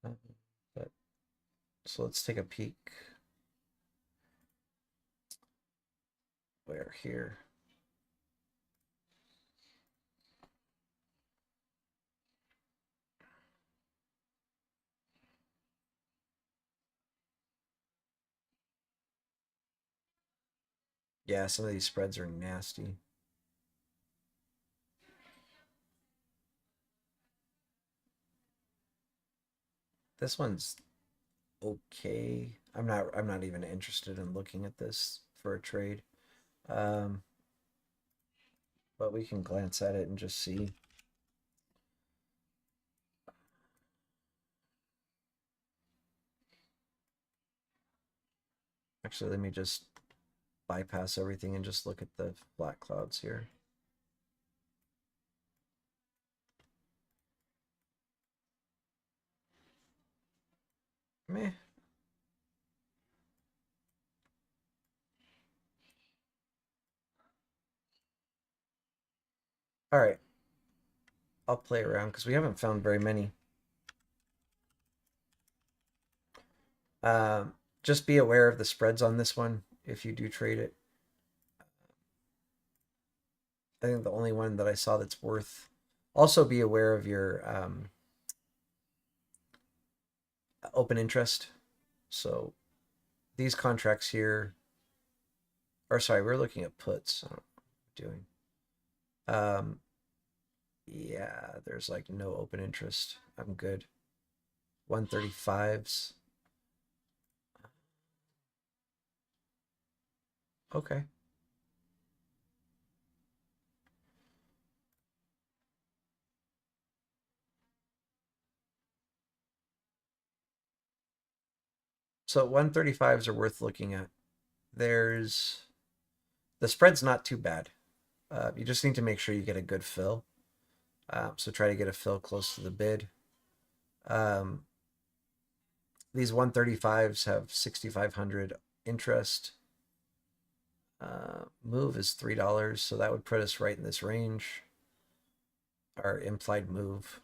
But so let's take a peek. Where here? Yeah, some of these spreads are nasty. This one's okay. I'm not even interested in looking at this for a trade. But we can glance at it and just see. Actually, let me just bypass everything and just look at the black clouds here. Meh. All right. I'll play around because we haven't found very many. Just be aware of the spreads on this one if you do trade it. I think the only one that I saw that's worth. Also be aware of your open interest. So these contracts here, or sorry, we're looking at puts. I don't know what I'm doing. Yeah, there's like no open interest. I'm good. 135s. Okay. So 135s are worth looking at. There's the spread's not too bad. You just need to make sure you get a good fill. So try to get a fill close to the bid. These 135s have 6,500 interest. Move is $3, so that would put us right in this range. Our implied move.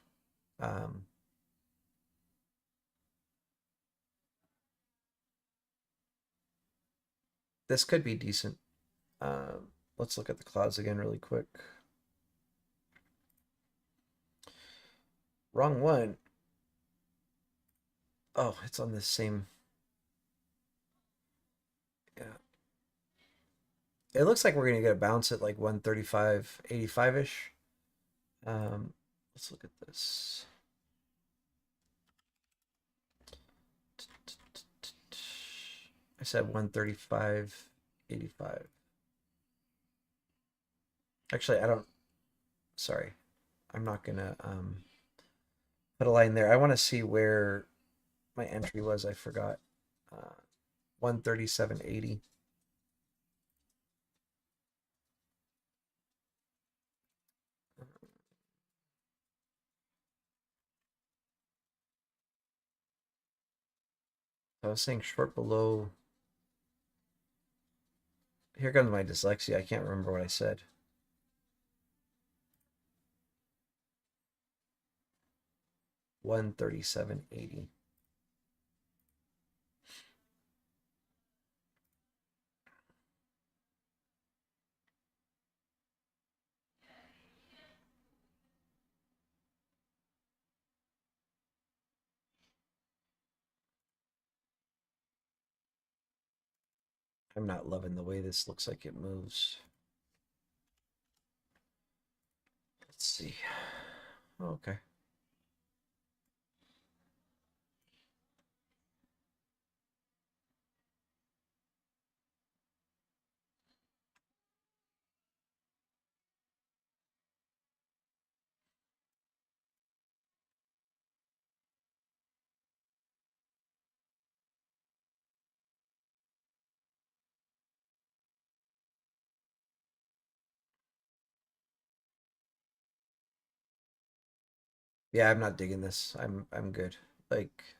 This could be decent. Let's look at the clouds again really quick. Wrong one. Oh, it's on this same. Yeah. It looks like we're going to get a bounce at like 135.85-ish. Let's look at this. I said 135.85. Actually, I don't. Sorry. I'm not going to put a line there. I want to see where my entry was. I forgot. 137.80. I was saying short below. Here comes my dyslexia. I can't remember what I said. $137.80. I'm not loving the way this looks like it moves. Let's see. Okay. Yeah, I'm not digging this. I'm good. Like,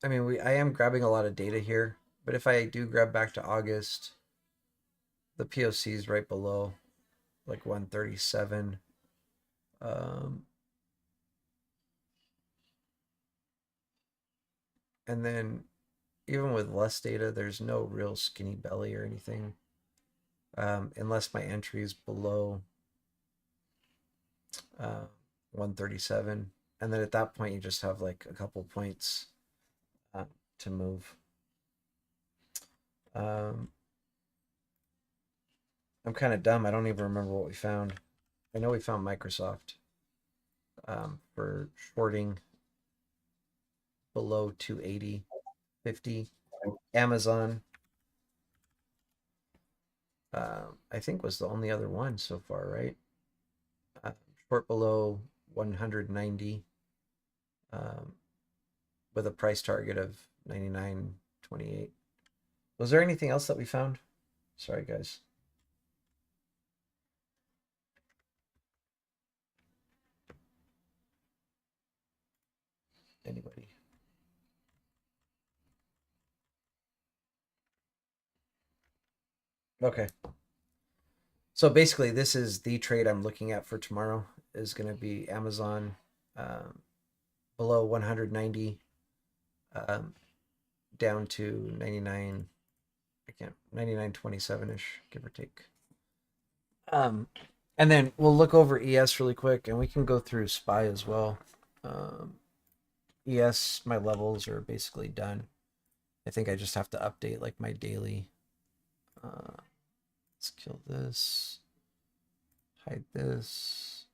I mean, I am grabbing a lot of data here, but if I do grab back to August, the POC is right below, like 137. And then even with less data, there's no real skinny belly or anything, unless my entry is below 137. And then at that point, you just have like a couple points to move. I'm kind of dumb. I don't even remember what we found. I know we found Microsoft for shorting below 280, 50. Amazon, I think was the only other one so far, right? Short below 190 with a price target of 99.28. Was there anything else that we found? Sorry, guys. Anybody? Okay. So basically, this is the trade I'm looking at for tomorrow. Is going to be Amazon below 190, down to 99. I can't 99.27-ish, give or take. And then we'll look over ES really quick, and we can go through SPY as well. ES, my levels are basically done. I think I just have to update like my daily. Let's kill this. Hide this.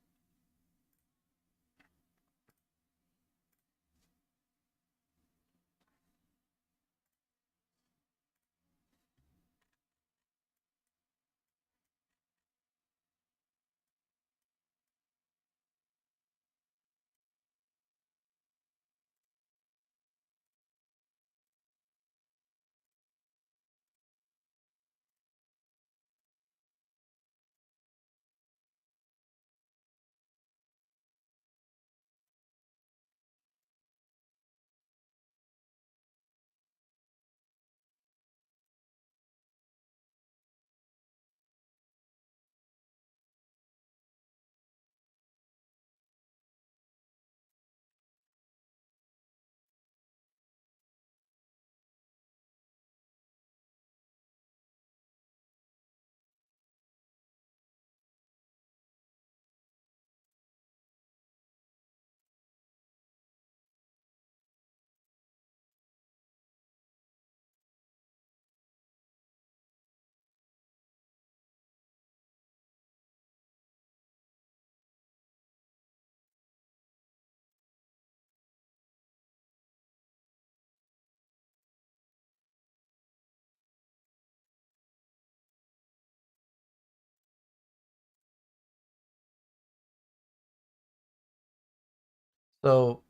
So,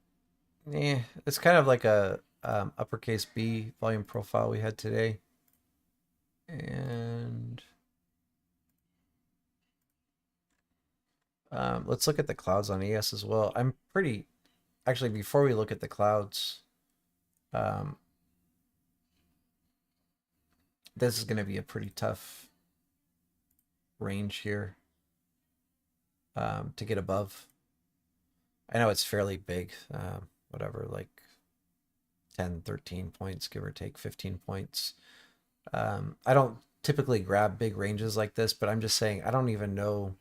it's kind of like a uppercase B volume profile we had today. And let's look at the clouds on ES as well. Actually, before we look at the clouds, this is going to be a pretty tough range here to get above. I know it's fairly big, whatever, like 10, 13 points, give or take 15 points. I don't typically grab big ranges like this, but I'm just saying I don't even know.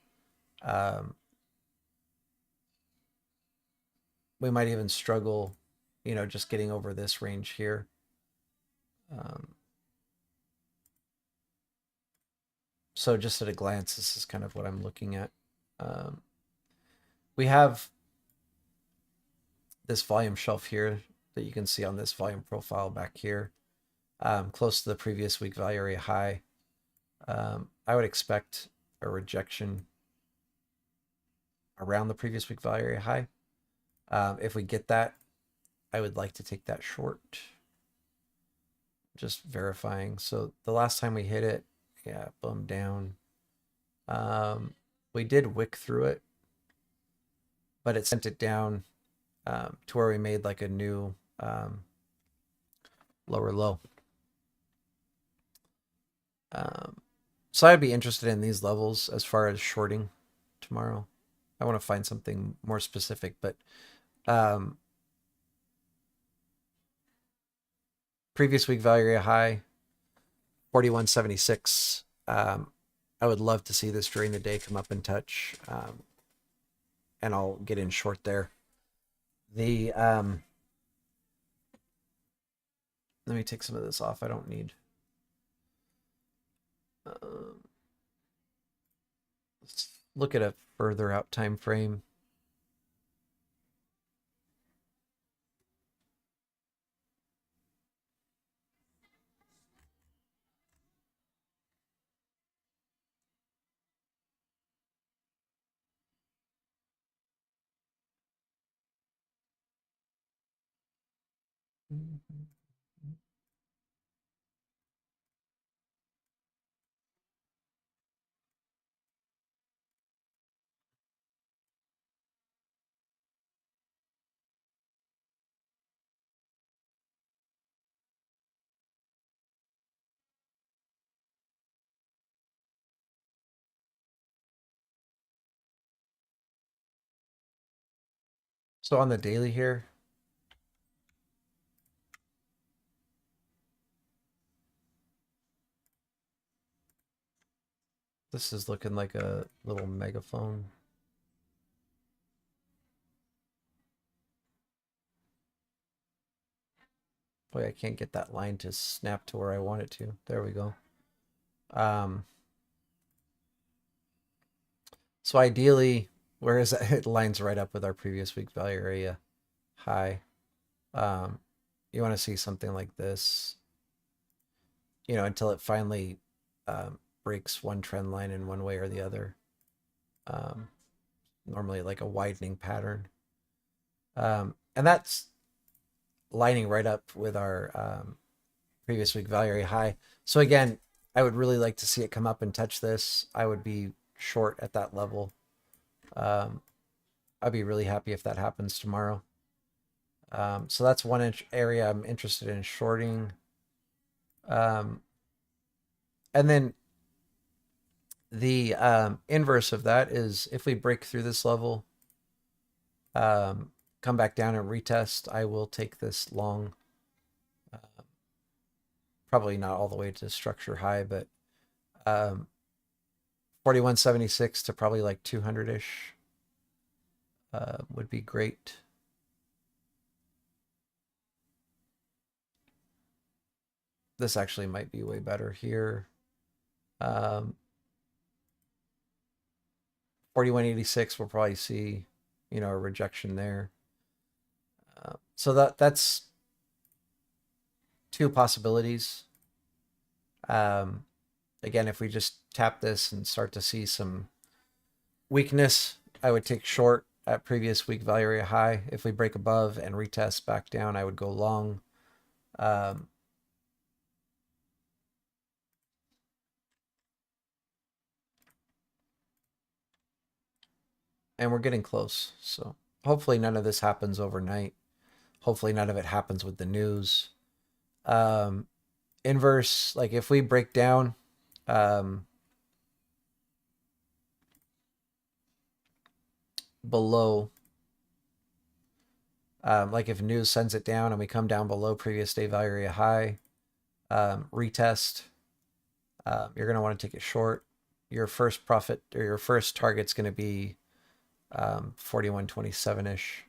We might even struggle, just getting over this range here. So just at a glance, this is kind of what I'm looking at. We have this volume shelf here that you can see on this volume profile back here, close to the previous week value area high. I would expect a rejection around the previous week value area high. If we get that, I would like to take that short. Just verifying. So the last time we hit it, yeah, boom, down. We did wick through it, but it sent it down to where we made like a new lower low. So I'd be interested in these levels as far as shorting tomorrow. I want to find something more specific, but previous week value area high, 41.76. I would love to see this during the day come up and touch, and I'll get in short there. The let me take some of this off. I don't need. Let's look at a further out time frame. So on the daily here, this is looking like a little megaphone. Boy, I can't get that line to snap to where I want it to. There we go. So ideally, where is that? It lines right up with our previous week value area high. You want to see something like this, until it finally breaks one trend line in one way or the other. Normally like a widening pattern. And that's lining right up with our previous week value area high. So again, I would really like to see it come up and touch this. I would be short at that level. I'd be really happy if that happens tomorrow. So that's one area I'm interested in shorting. And then the inverse of that is if we break through this level, come back down and retest, I will take this long. Probably not all the way to structure high, but 41.76 to probably like 200-ish would be great. This actually might be way better here. 41.86 we'll probably see, a rejection there. So that's two possibilities. Again, if we just tap this and start to see some weakness, I would take short at previous week value area high. If we break above and retest back down, I would go long. And we're getting close. So hopefully none of this happens overnight. Hopefully none of it happens with the news. Inverse, like if we break down, below, like if news sends it down and we come down below previous day value area high, retest, you're going to want to take it short. Your first profit or your first target's going to be 41.27-ish.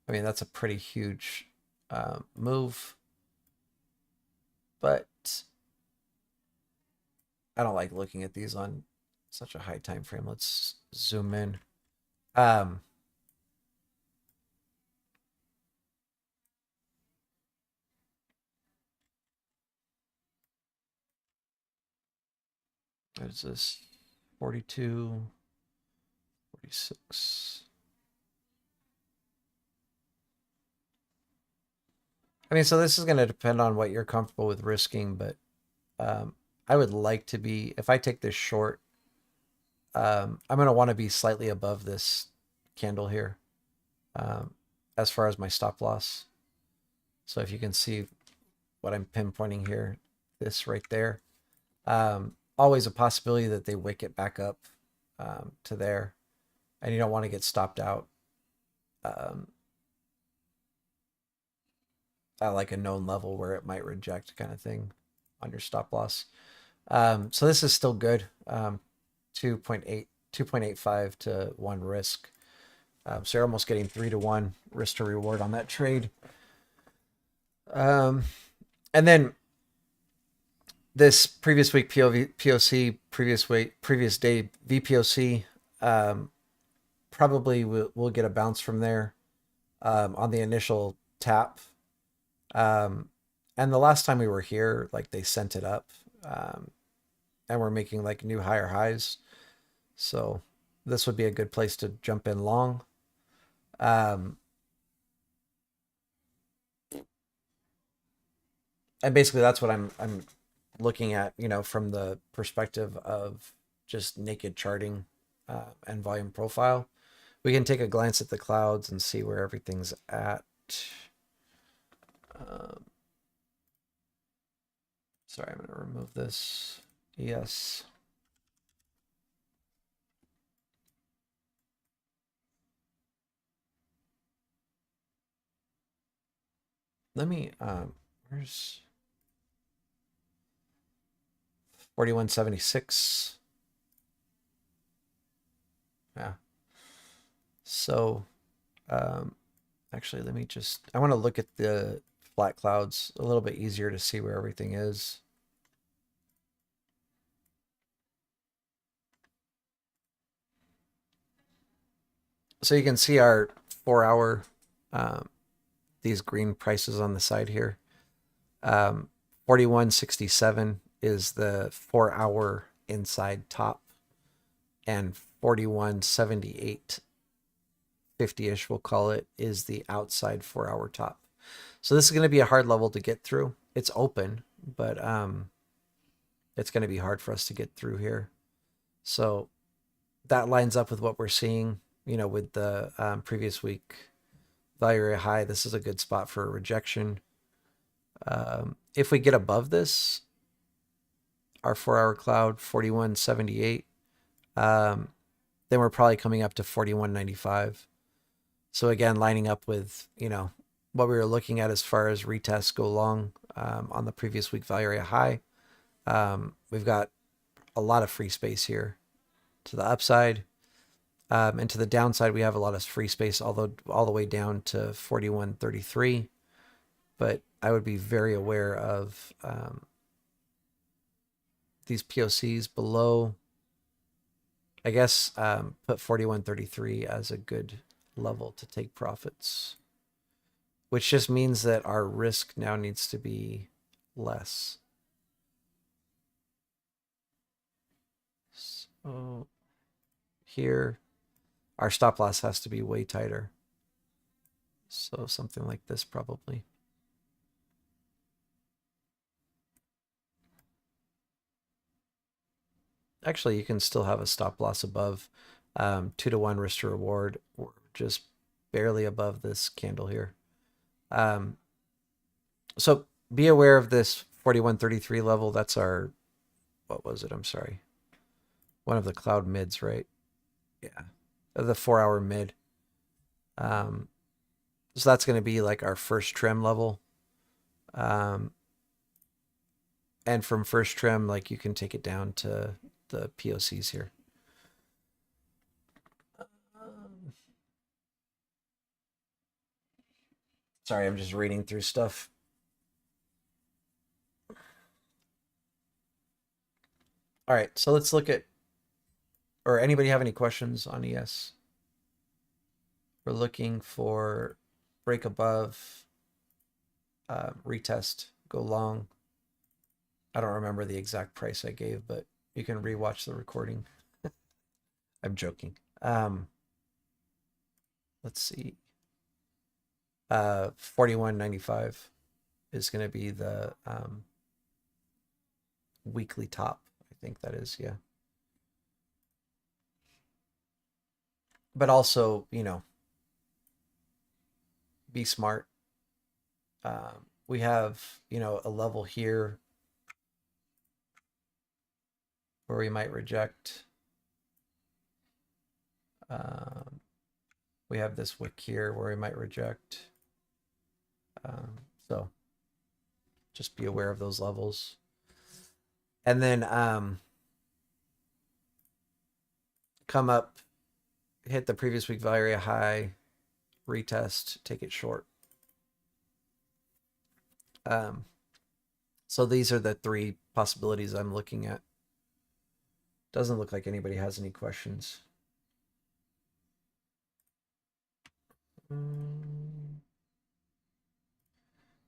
I mean, that's a pretty huge move, but I don't like looking at these on such a high time frame. Let's zoom in. There's this 42, 46. I mean, so this is going to depend on what you're comfortable with risking, but I would like to be, if I take this short, I'm going to want to be slightly above this candle here as far as my stop loss. So if you can see what I'm pinpointing here, this right there, always a possibility that they wick it back up to there, and you don't want to get stopped out at like a known level where it might reject kind of thing on your stop loss. So this is still good. 2.85 to 1 risk. So you're almost getting 3 to 1 risk to reward on that trade. And then this previous week POC, previous day VPOC, probably we'll get a bounce from there on the initial tap. And the last time we were here, like they sent it up, and we're making like new higher highs. So this would be a good place to jump in long. And basically that's what I'm looking at, you know, from the perspective of just naked charting and volume profile. We can take a glance at the clouds and see where everything's at. Sorry, I'm going to remove this. Yes. Let me, where's 4176? Yeah. So, actually, let me just, I want to look at the flat clouds a little bit easier to see where everything is. So you can see our 4-hour, these green prices on the side here. 4167 is the 4-hour inside top, and 4178 50-ish, we'll call it, is the outside 4-hour top. So this is going to be a hard level to get through. It's open, but it's going to be hard for us to get through here. So that lines up with what we're seeing, you know, with the previous week value area high. This is a good spot for a rejection. If we get above this, our 4-hour cloud, 4178, then we're probably coming up to 4195. So again, lining up with, you know, what we were looking at as far as retests go long on the previous week value area high. We've got a lot of free space here to the upside. And to the downside, we have a lot of free space, although all the way down to 4133. But I would be very aware of these POCs below. I guess put 4133 as a good level to take profits, which just means that our risk now needs to be less. So here, our stop loss has to be way tighter. So something like this probably. Actually, you can still have a stop loss above 2 to 1 risk to reward. We're just barely above this candle here. So be aware of this 4133 level. That's our, what was it? I'm sorry. One of the cloud mids, right? Yeah. The 4-hour mid. So that's going to be like our first trim level. And from first trim, like you can take it down to the POCs here. Sorry, I'm just reading through stuff. All right, so let's look at, or anybody have any questions on ES? We're looking for break above, retest, go long. I don't remember the exact price I gave, but you can rewatch the recording. I'm joking. Let's see. 4195 is going to be the weekly top. I think that is, yeah. But also, you know, be smart. We have, a level here where we might reject. We have this wick here where we might reject. So just be aware of those levels. And then come up, hit the previous week value area high, retest, take it short. So these are the three possibilities I'm looking at. Doesn't look like anybody has any questions. All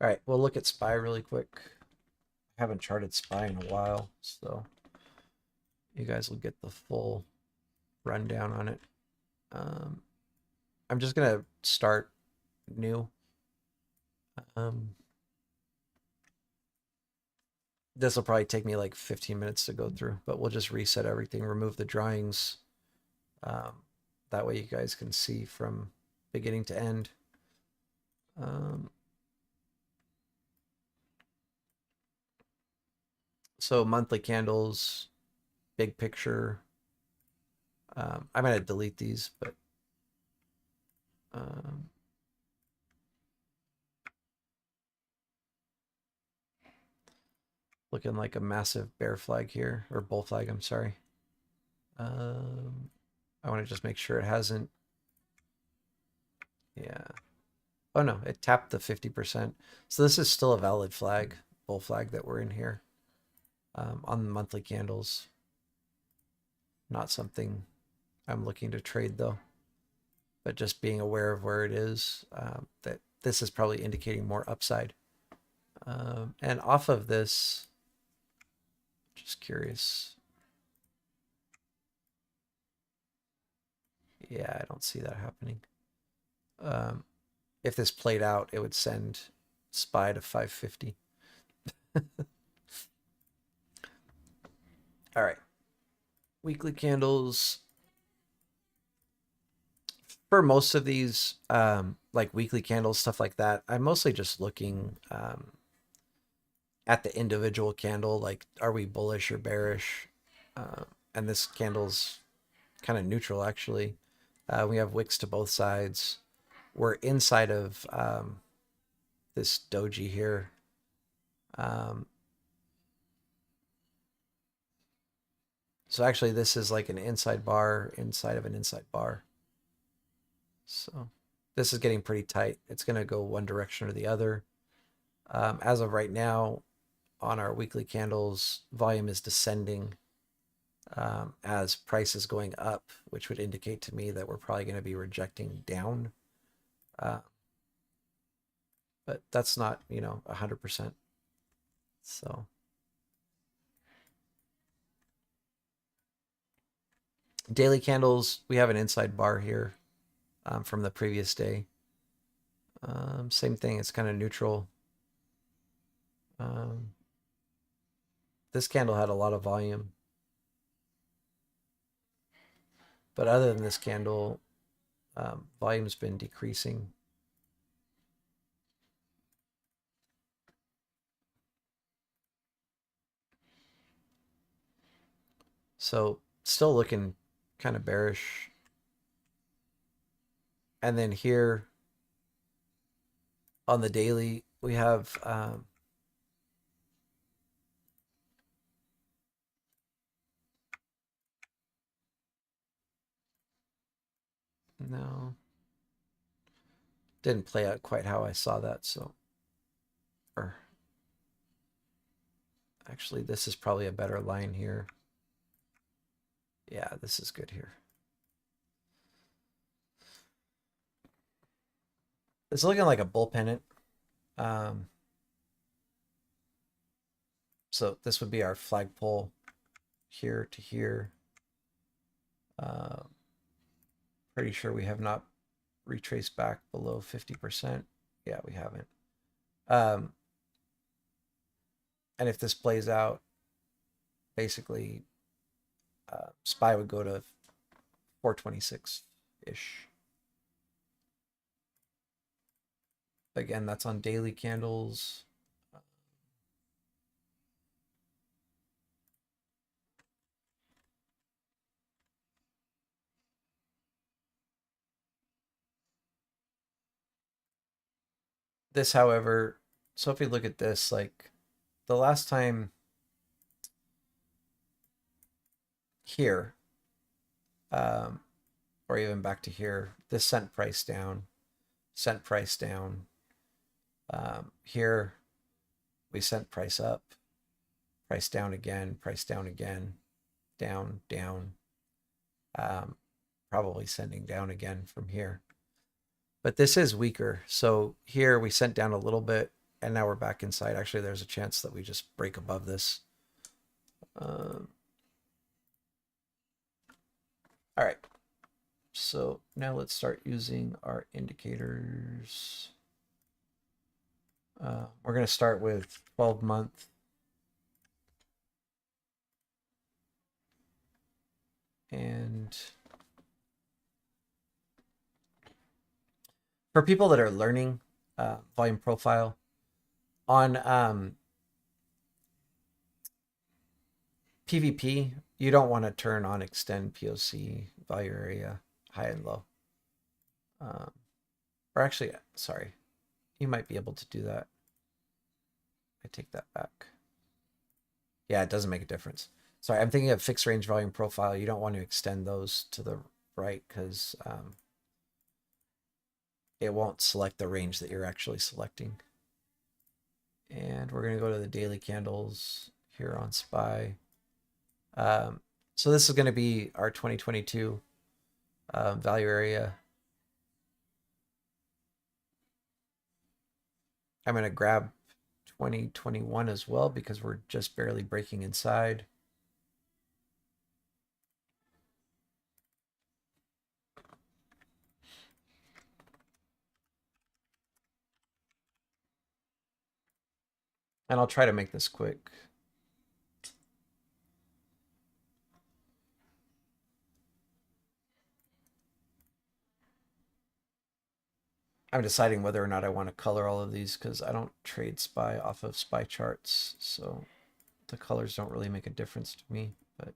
right, we'll look at SPY really quick. I haven't charted SPY in a while, so you guys will get the full rundown on it. I'm just gonna start new. This will probably take me like 15 minutes to go through, but we'll just reset everything, remove the drawings. That way you guys can see from beginning to end. So monthly candles, big picture. I'm going to delete these, but looking like a massive bear flag here, or bull flag, I'm sorry. I want to just make sure it hasn't. Yeah. Oh no, it tapped the 50%. So this is still a valid flag, bull flag that we're in here on the monthly candles. Not something I'm looking to trade though, but just being aware of where it is, that this is probably indicating more upside. And off of this, just curious. Yeah, I don't see that happening. If this played out, it would send SPY to 550. All right. Weekly candles. For most of these, like weekly candles, stuff like that, I'm mostly just looking at the individual candle. Like, are we bullish or bearish? And this candle's kind of neutral, actually. We have wicks to both sides. We're inside of this doji here. So actually, this is like an inside bar inside of an inside bar. So this is getting pretty tight. It's going to go one direction or the other. As of right now, on our weekly candles, volume is descending as price is going up, which would indicate to me that we're probably going to be rejecting down. But that's not, 100%. So daily candles, we have an inside bar here from the previous day. Same thing, it's kind of neutral. This candle had a lot of volume. But other than this candle, volume's been decreasing. So still looking kind of bearish. And then here on the daily, we have no, didn't play out quite how I saw that. So, or actually, this is probably a better line here. Yeah, this is good here. It's looking like a bull pennant. So this would be our flagpole here to here. Pretty sure we have not retraced back below 50%. Yeah, we haven't. And if this plays out, basically, SPY would go to 426-ish. Again, that's on daily candles. This, however, so if we look at this, like the last time here, or even back to here, this sent price down, sent price down. Here, we sent price up, price down again, down, down, probably sending down again from here. But this is weaker. So here we sent down a little bit, and now we're back inside. Actually, there's a chance that we just break above this. All right. So now let's start using our indicators. We're going to start with 12-month. And for people that are learning volume profile on PVP, you don't want to turn on extend POC value area high and low. Or actually, sorry, you might be able to do that. I take that back. Yeah, it doesn't make a difference. Sorry, I'm thinking of fixed range volume profile. You don't want to extend those to the right because it won't select the range that you're actually selecting. And we're going to go to the daily candles here on SPY. So this is going to be our 2022 value area. I'm going to grab 2021 as well because we're just barely breaking inside. And I'll try to make this quick. I'm deciding whether or not I want to color all of these because I don't trade SPY off of SPY charts. So the colors don't really make a difference to me, but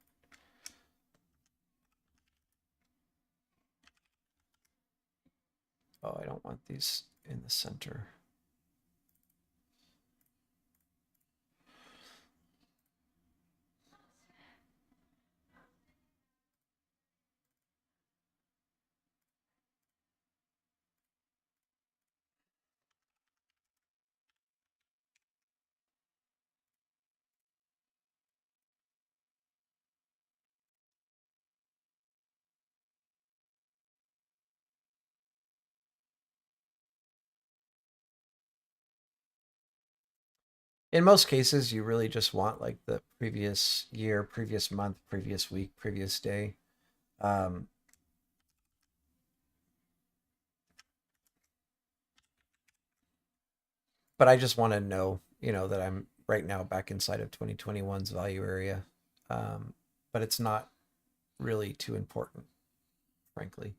oh, I don't want these in the center. In most cases, you really just want like the previous year, previous month, previous week, previous day. But I just want to know, that I'm right now back inside of 2021's value area. But it's not really too important, frankly.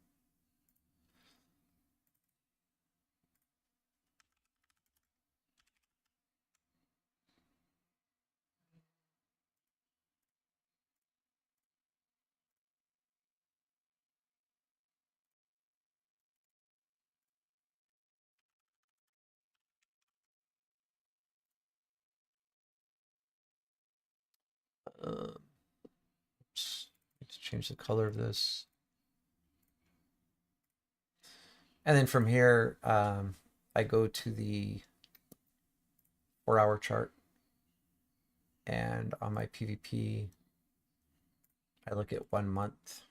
Oops, need to change the color of this. And then from here, I go to the 4-hour chart. And on my PVP, I look at 1 month.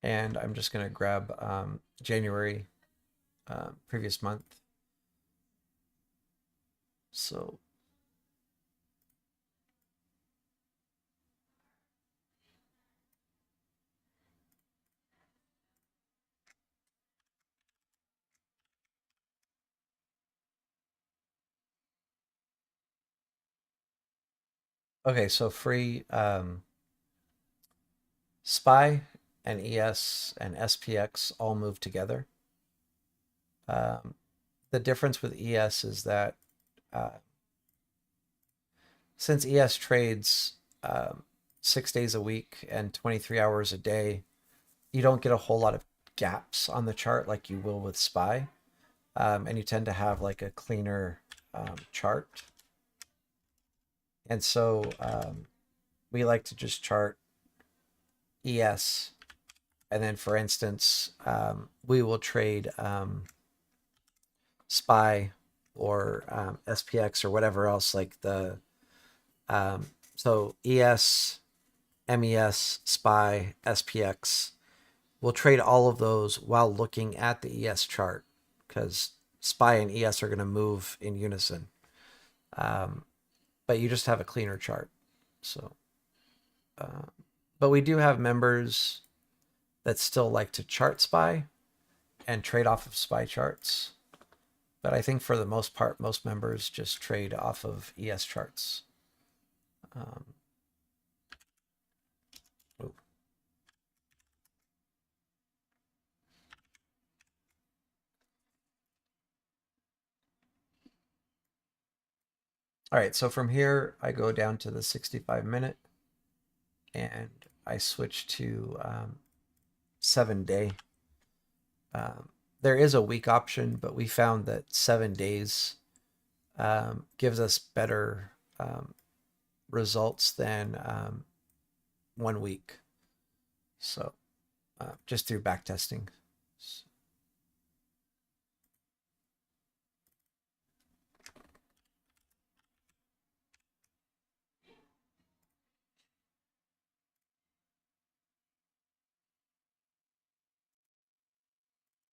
And I'm just going to grab January, previous month. So okay, so free SPY and ES and SPX all move together. The difference with ES is that since ES trades 6 days a week and 23 hours a day, you don't get a whole lot of gaps on the chart like you will with SPY. And you tend to have like a cleaner chart. And so we like to just chart ES. And then, for instance, we will trade SPY or SPX or whatever else, like the so ES, MES, SPY, SPX. We'll trade all of those while looking at the ES chart, because SPY and ES are going to move in unison. But you just have a cleaner chart. So, but we do have members that still like to chart SPY and trade off of SPY charts. But I think for the most part, most members just trade off of ES charts. All right, so from here, I go down to the 65-minute, and I switch to 7-day. There is a week option, but we found that 7 days gives us better results than 1 week. So just through back testing.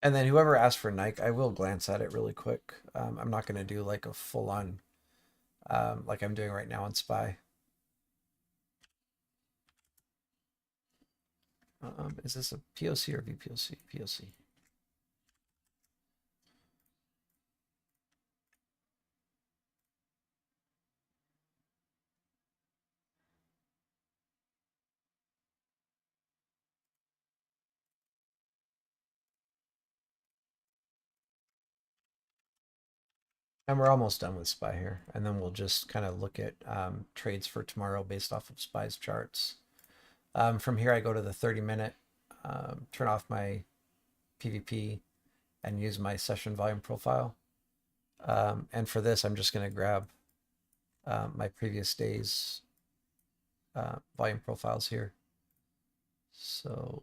And then whoever asked for Nike, I will glance at it really quick. I'm not going to do like a full on, like I'm doing right now on SPY. Is this a POC or VPOC? POC. And we're almost done with SPY here. And then we'll just kind of look at trades for tomorrow based off of SPY's charts. From here, I go to the 30-minute, turn off my PVP, and use my session volume profile. And for this, I'm just going to grab my previous day's volume profiles here. So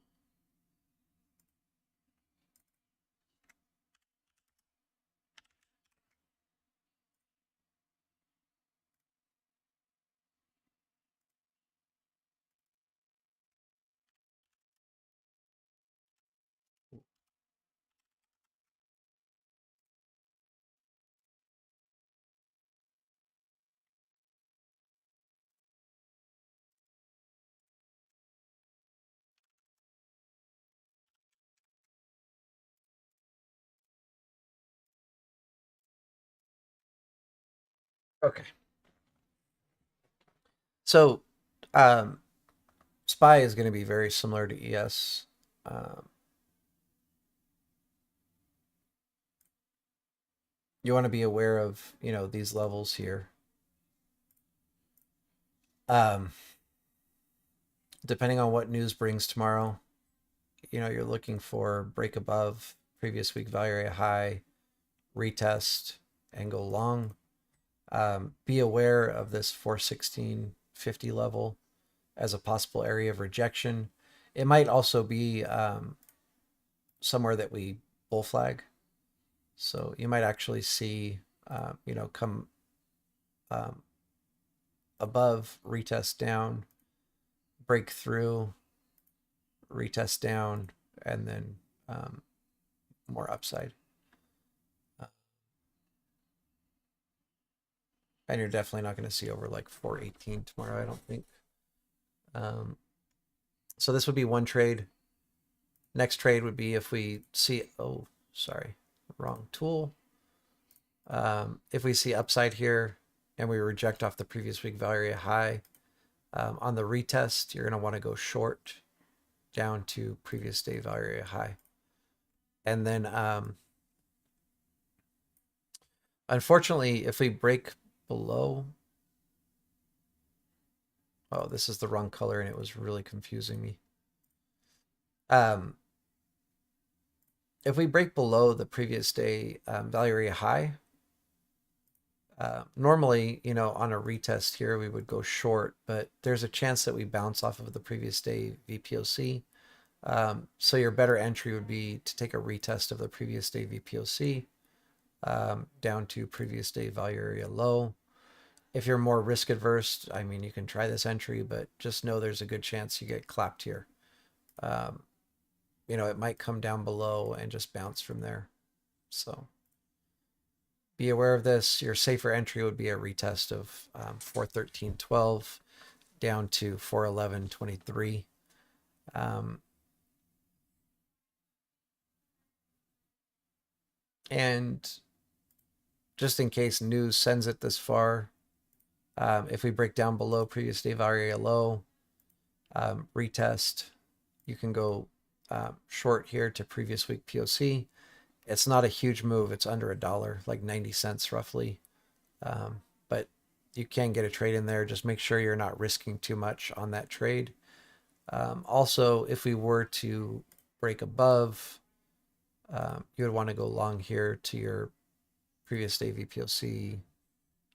okay. So SPY is going to be very similar to ES. You want to be aware of, these levels here. Depending on what news brings tomorrow, you're looking for break above previous week value area high, retest, and go long. Be aware of this 416.50 level as a possible area of rejection. It might also be somewhere that we bull flag. So you might actually see, come above, retest down, break through, retest down, and then more upside. And you're definitely not going to see over like 418 tomorrow, I don't think. So this would be one trade. Next trade would be if we see, oh, sorry, wrong tool. If we see upside here and we reject off the previous week value area high, on the retest, you're going to want to go short down to previous day value area high. And then unfortunately, if we break below, oh, this is the wrong color and it was really confusing me. If we break below the previous day value area high, normally, on a retest here, we would go short, but there's a chance that we bounce off of the previous day VPOC. So your better entry would be to take a retest of the previous day VPOC down to previous day value area low. If you're more risk adverse, I mean, you can try this entry, but just know there's a good chance you get clapped here. It might come down below and just bounce from there. So be aware of this. Your safer entry would be a retest of 413.12 down to 411.23. And just in case news sends it this far, if we break down below previous day value area low, retest, you can go short here to previous week POC. It's not a huge move. It's under $1, like 90 cents roughly. But you can get a trade in there. Just make sure you're not risking too much on that trade. Also, if we were to break above, you would want to go long here to your previous day VPOC,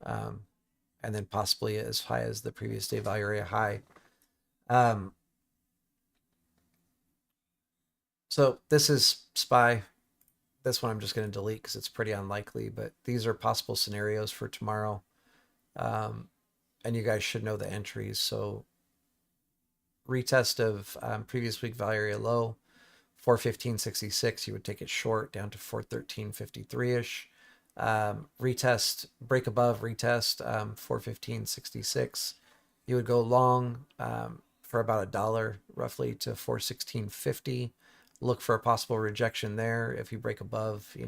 and then possibly as high as the previous day value area high. So this is SPY. This one I'm just going to delete because it's pretty unlikely, but these are possible scenarios for tomorrow. And you guys should know the entries. So retest of previous week value area low, 415.66, you would take it short down to 413.53-ish. Retest, break above retest, 415.66. You would go long for about $1 roughly to 416.50. Look for a possible rejection there. If you break above, you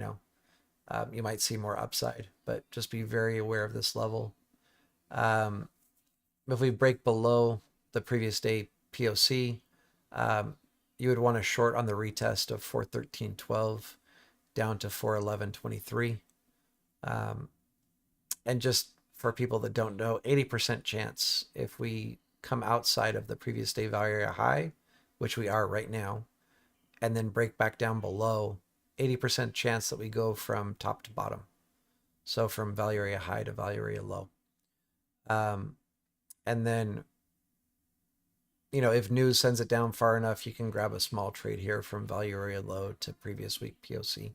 might see more upside, but just be very aware of this level. If we break below the previous day POC, you would want to short on the retest of 413.12 down to 411.23. And just for people that don't know, 80% chance if we come outside of the previous day value area high, which we are right now, and then break back down below, 80% chance that we go from top to bottom. So from value area high to value area low. And then, if news sends it down far enough, you can grab a small trade here from value area low to previous week POC.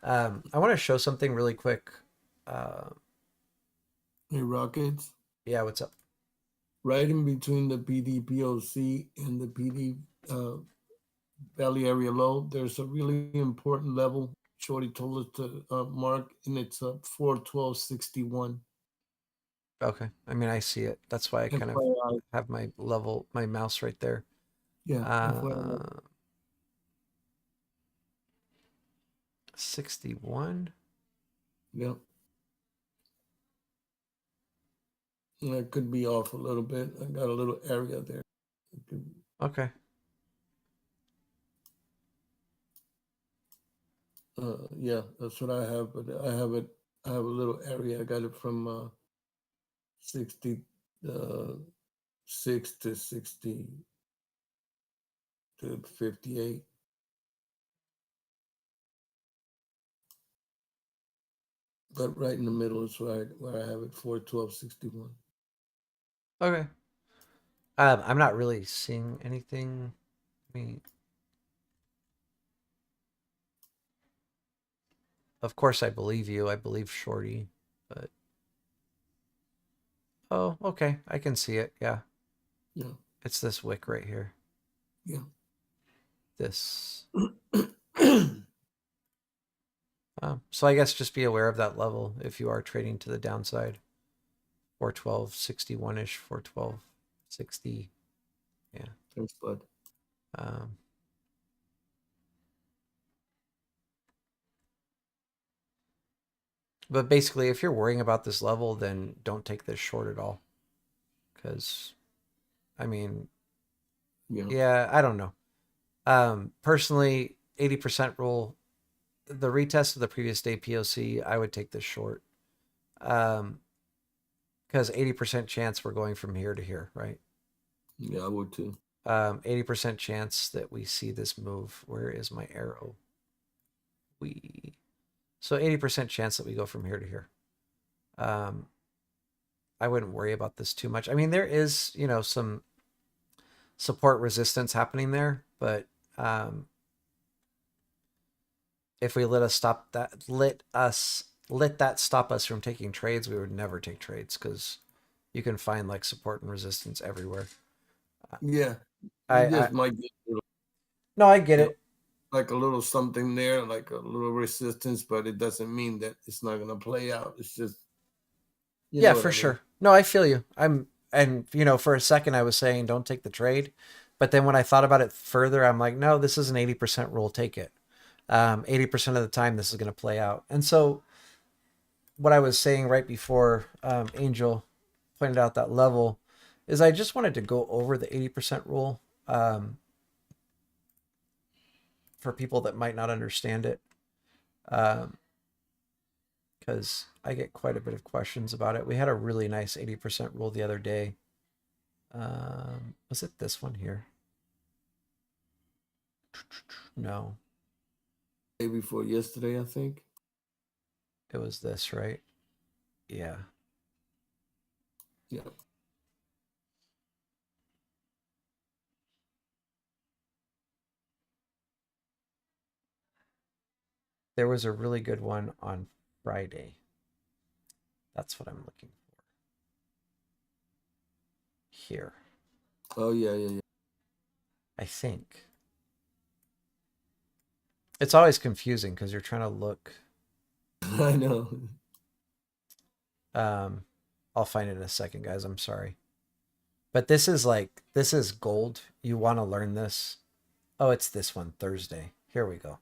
I want to show something really quick. Hey, Rockets. Yeah, what's up? Right in between the PD POC and the PD value area low, there's a really important level. Shorty told us to mark, and it's 412.61. Okay. I mean, I see it. That's why I kind of FYI. have my mouse right there. Yeah. FYI. 61. Yep. That could be off a little bit. I got a little area there. Okay. Yeah, that's what I have. But I have a little area. I got it from 66 to 60 to 58. But right in the middle is where I have it, 412.61. Okay. I'm not really seeing anything. Of course, I believe you. I believe Shorty, but oh, okay, I can see it. Yeah. Yeah. It's this wick right here. Yeah. This. So I guess just be aware of that level if you are trading to the downside. 412.61-ish, 412.60. Yeah. Thanks, bud. But basically, if you're worrying about this level, then don't take this short at all. Because, I mean, yeah, I don't know. Personally, 80% rule, the retest of the previous day POC, I would take this short. Because 80% chance we're going from here to here, right? Yeah, I would too. 80% chance that we see this move. Where is my arrow? So 80% chance that we go from here to here. I wouldn't worry about this too much. I mean, there is, some support resistance happening there, but if we let that stop us from taking trades, we would never take trades because you can find like support and resistance everywhere. Yeah, I you just might get no, I get it. like a little something there, like a little resistance, but it doesn't mean that it's not going to play out. It's just, Yeah, for sure. No, I feel you. And for a second I was saying don't take the trade, but then when I thought about it further, I'm like, no, this is an 80% rule. Take it. 80% of the time this is going to play out. And so what I was saying right before Angel pointed out that level is I just wanted to go over the 80% rule for people that might not understand it. Because I get quite a bit of questions about it. We had a really nice 80% rule the other day. Was it this one here? No. Day before yesterday, I think. It was this, right? Yeah. Yeah. There was a really good one on Friday. That's what I'm looking for. Here. Oh, yeah. I think. It's always confusing because you're trying to look. I know. I'll find it in a second, guys. I'm sorry. But this is gold. You want to learn this. Oh, it's this one, Thursday. Here we go.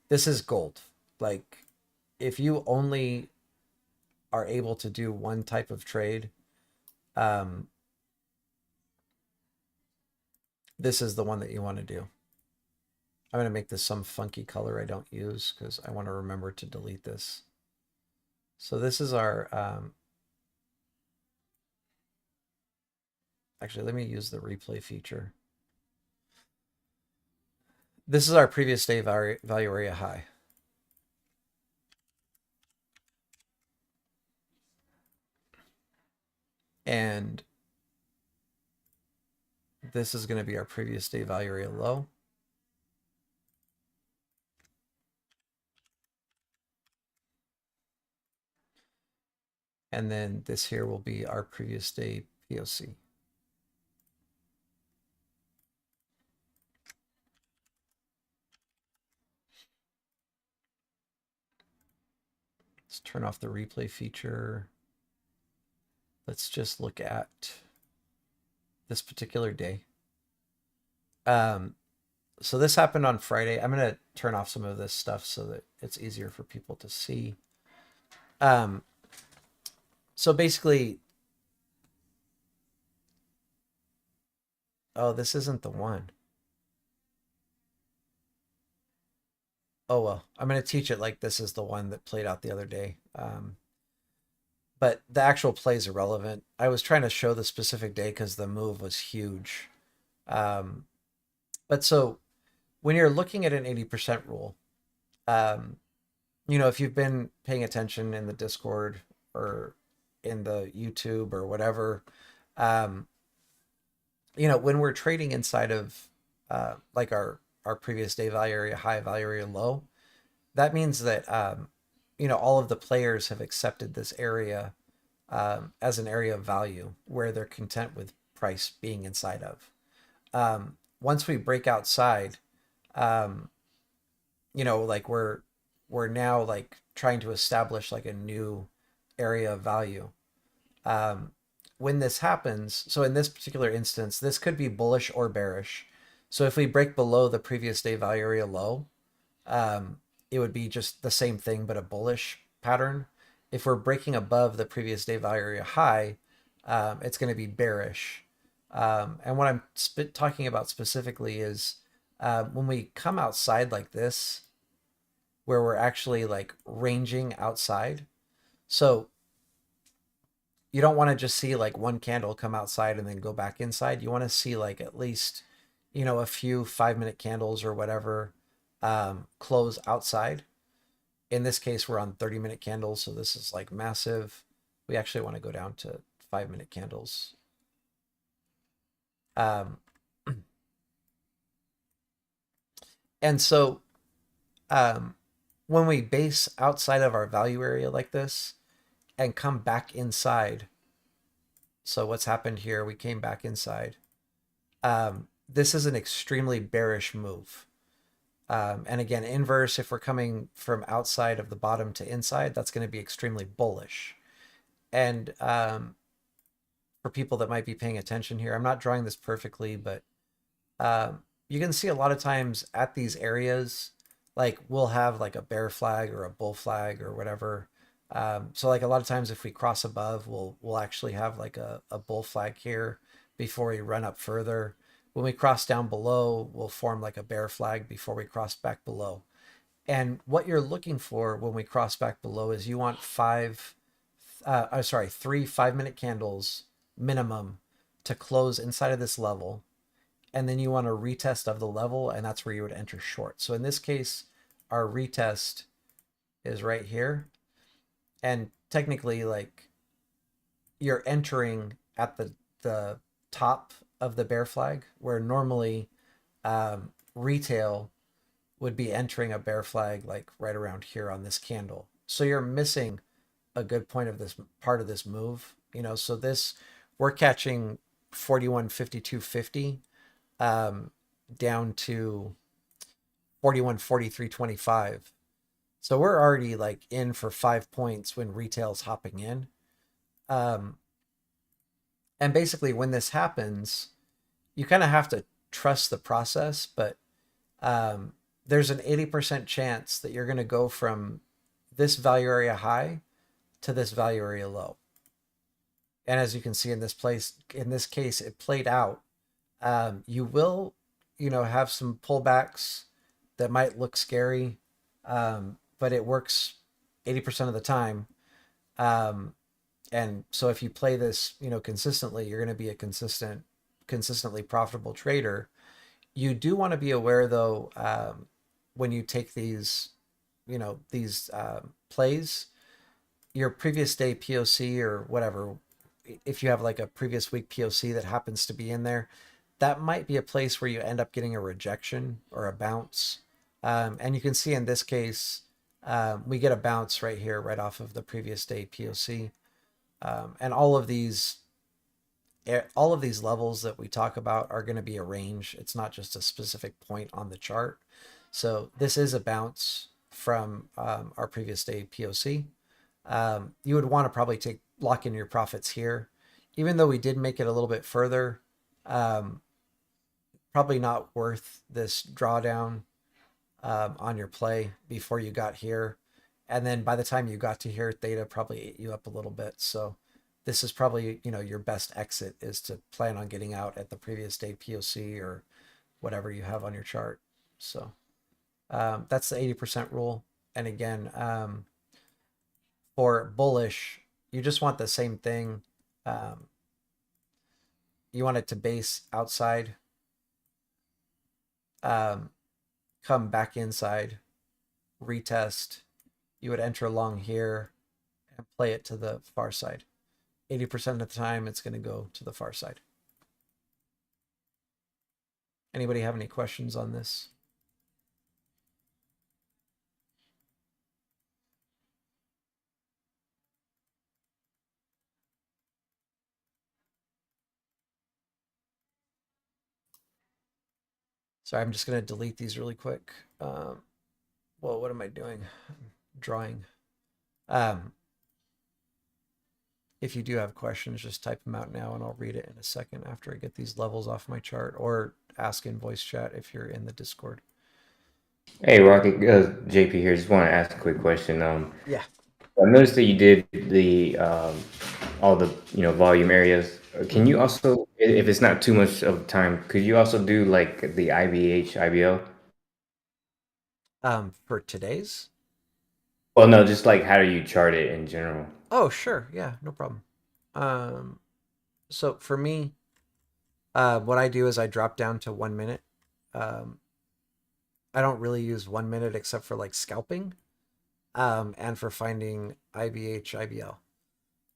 This is gold. Like, if you only are able to do one type of trade, this is the one that you want to do. I'm going to make this some funky color I don't use because I want to remember to delete this. So this is our, actually, let me use the replay feature. This is our previous day value area high. And this is going to be our previous day value area low. And then this here will be our previous day POC. Let's turn off the replay feature. Let's just look at this particular day. So this happened on Friday. I'm going to turn off some of this stuff so that it's easier for people to see. So basically, oh, this isn't the one. Oh, well, I'm going to teach it like this is the one that played out the other day. But the actual play is irrelevant. I was trying to show the specific day because the move was huge. But so when you're looking at an 80% rule, if you've been paying attention in the Discord or in the YouTube or whatever, when we're trading inside of like our previous day value area high, value area low, that means that all of the players have accepted this area as an area of value where they're content with price being inside of. Once we break outside, like we're now like trying to establish like a new area of value. When this happens, so in this particular instance, this could be bullish or bearish. So if we break below the previous day value area low, it would be just the same thing, but a bullish pattern. If we're breaking above the previous day value area high, it's going to be bearish. And what I'm talking about specifically is When we come outside like this, where we're actually like ranging outside, so you don't want to just see like one candle come outside and then go back inside. You want to see like at least, a few 5-minute candles or whatever close outside. In this case, we're on 30-minute candles, so this is like massive. We actually want to go down to 5-minute candles. And so when we base outside of our value area like this and come back inside, so what's happened here, we came back inside. This is an extremely bearish move. And again, inverse, if we're coming from outside of the bottom to inside, that's going to be extremely bullish. And for people that might be paying attention here, I'm not drawing this perfectly, but you can see a lot of times at these areas, like we'll have like a bear flag or a bull flag or whatever. So like a lot of times if we cross above, we'll actually have like a bull flag here before we run up further. When we cross down below, we'll form like a bear flag before we cross back below. And what you're looking for when we cross back below is you want 3 5-minute candles minimum to close inside of this level. And then you want a retest of the level, and that's where you would enter short. So in this case, our retest is right here. And technically, like, you're entering at the top of the bear flag, where normally retail would be entering a bear flag like right around here on this candle. So you're missing a good point of this part of this move. So this, we're catching 41.52.50 down to 41.43.25. So we're already like in for 5 points when retail's hopping in. And basically when this happens, you kind of have to trust the process, but there's an 80% chance that you're going to go from this value area high to this value area low. And as you can see in this case, it played out. You will, have some pullbacks that might look scary, but it works 80% of the time. And so if you play this, consistently, you're going to be a consistently profitable trader. You do want to be aware though, when you take these, these plays, your previous day POC or whatever, if you have like a previous week POC that happens to be in there, that might be a place where you end up getting a rejection or a bounce. And you can see in this case, we get a bounce right here, right off of the previous day POC. And all of these levels that we talk about are going to be a range. It's not just a specific point on the chart. So this is a bounce from our previous day POC. You would want to probably lock in your profits here, even though we did make it a little bit further. Probably not worth this drawdown on your play before you got here. And then by the time you got to here, theta probably ate you up a little bit. So this is probably, your best exit is to plan on getting out at the previous day POC or whatever you have on your chart. So that's the 80% rule. And again, for bullish, you just want the same thing. You want it to base outside, come back inside, retest. You would enter along here and play it to the far side. 80% of the time, it's going to go to the far side. Anybody have any questions on this? Sorry, I'm just going to delete these really quick. Well, what am I doing? I'm drawing. If you do have questions, just type them out now and I'll read it in a second after I get these levels off my chart, or ask in voice chat if you're in the Discord. Hey, Rocket, JP here. Just want to ask a quick question. Yeah. I noticed that you did the all the volume areas. Can you Mhm. also, if it's not too much of time, could you also do like the IBH, IBL? For today's? Well, no, just like how do you chart it in general? Oh, sure. Yeah, no problem. Um, so for me, what I do is I drop down to 1 minute. Um, I don't really use 1 minute except for like scalping, and for finding IBH, IBL.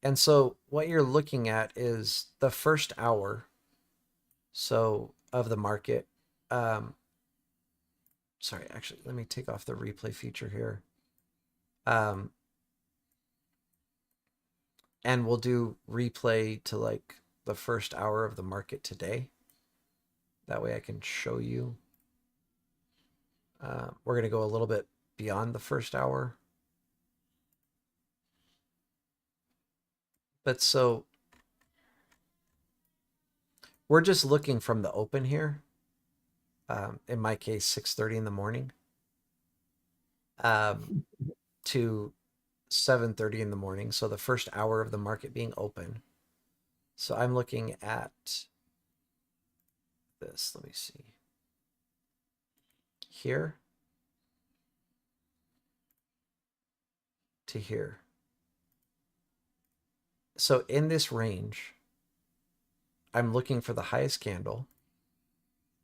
And so what you're looking at is the first hour, so of the market. Um, sorry, actually, let me take off the replay feature here. Um, and we'll do replay to like the first hour of the market today. That way I can show you. We're going to go a little bit beyond the first hour. But so we're just looking from the open here. In my case, 6:30 in the morning, to 7:30 in the morning. So the first hour of the market being open. So I'm looking at this. Let me see. Here to here. So in this range, I'm looking for the highest candle.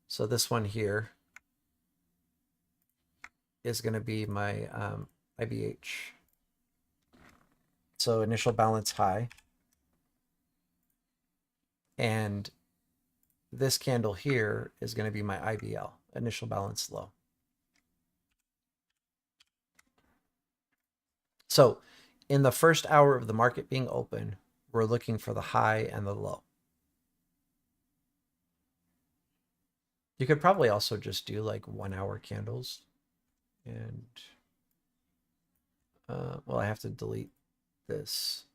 So this one here is going to be my IBH. So initial balance high. And this candle here is going to be my IBL, initial balance low. So in the first hour of the market being open, we're looking for the high and the low. You could probably also just do like 1 hour candles. And, well, I have to delete this.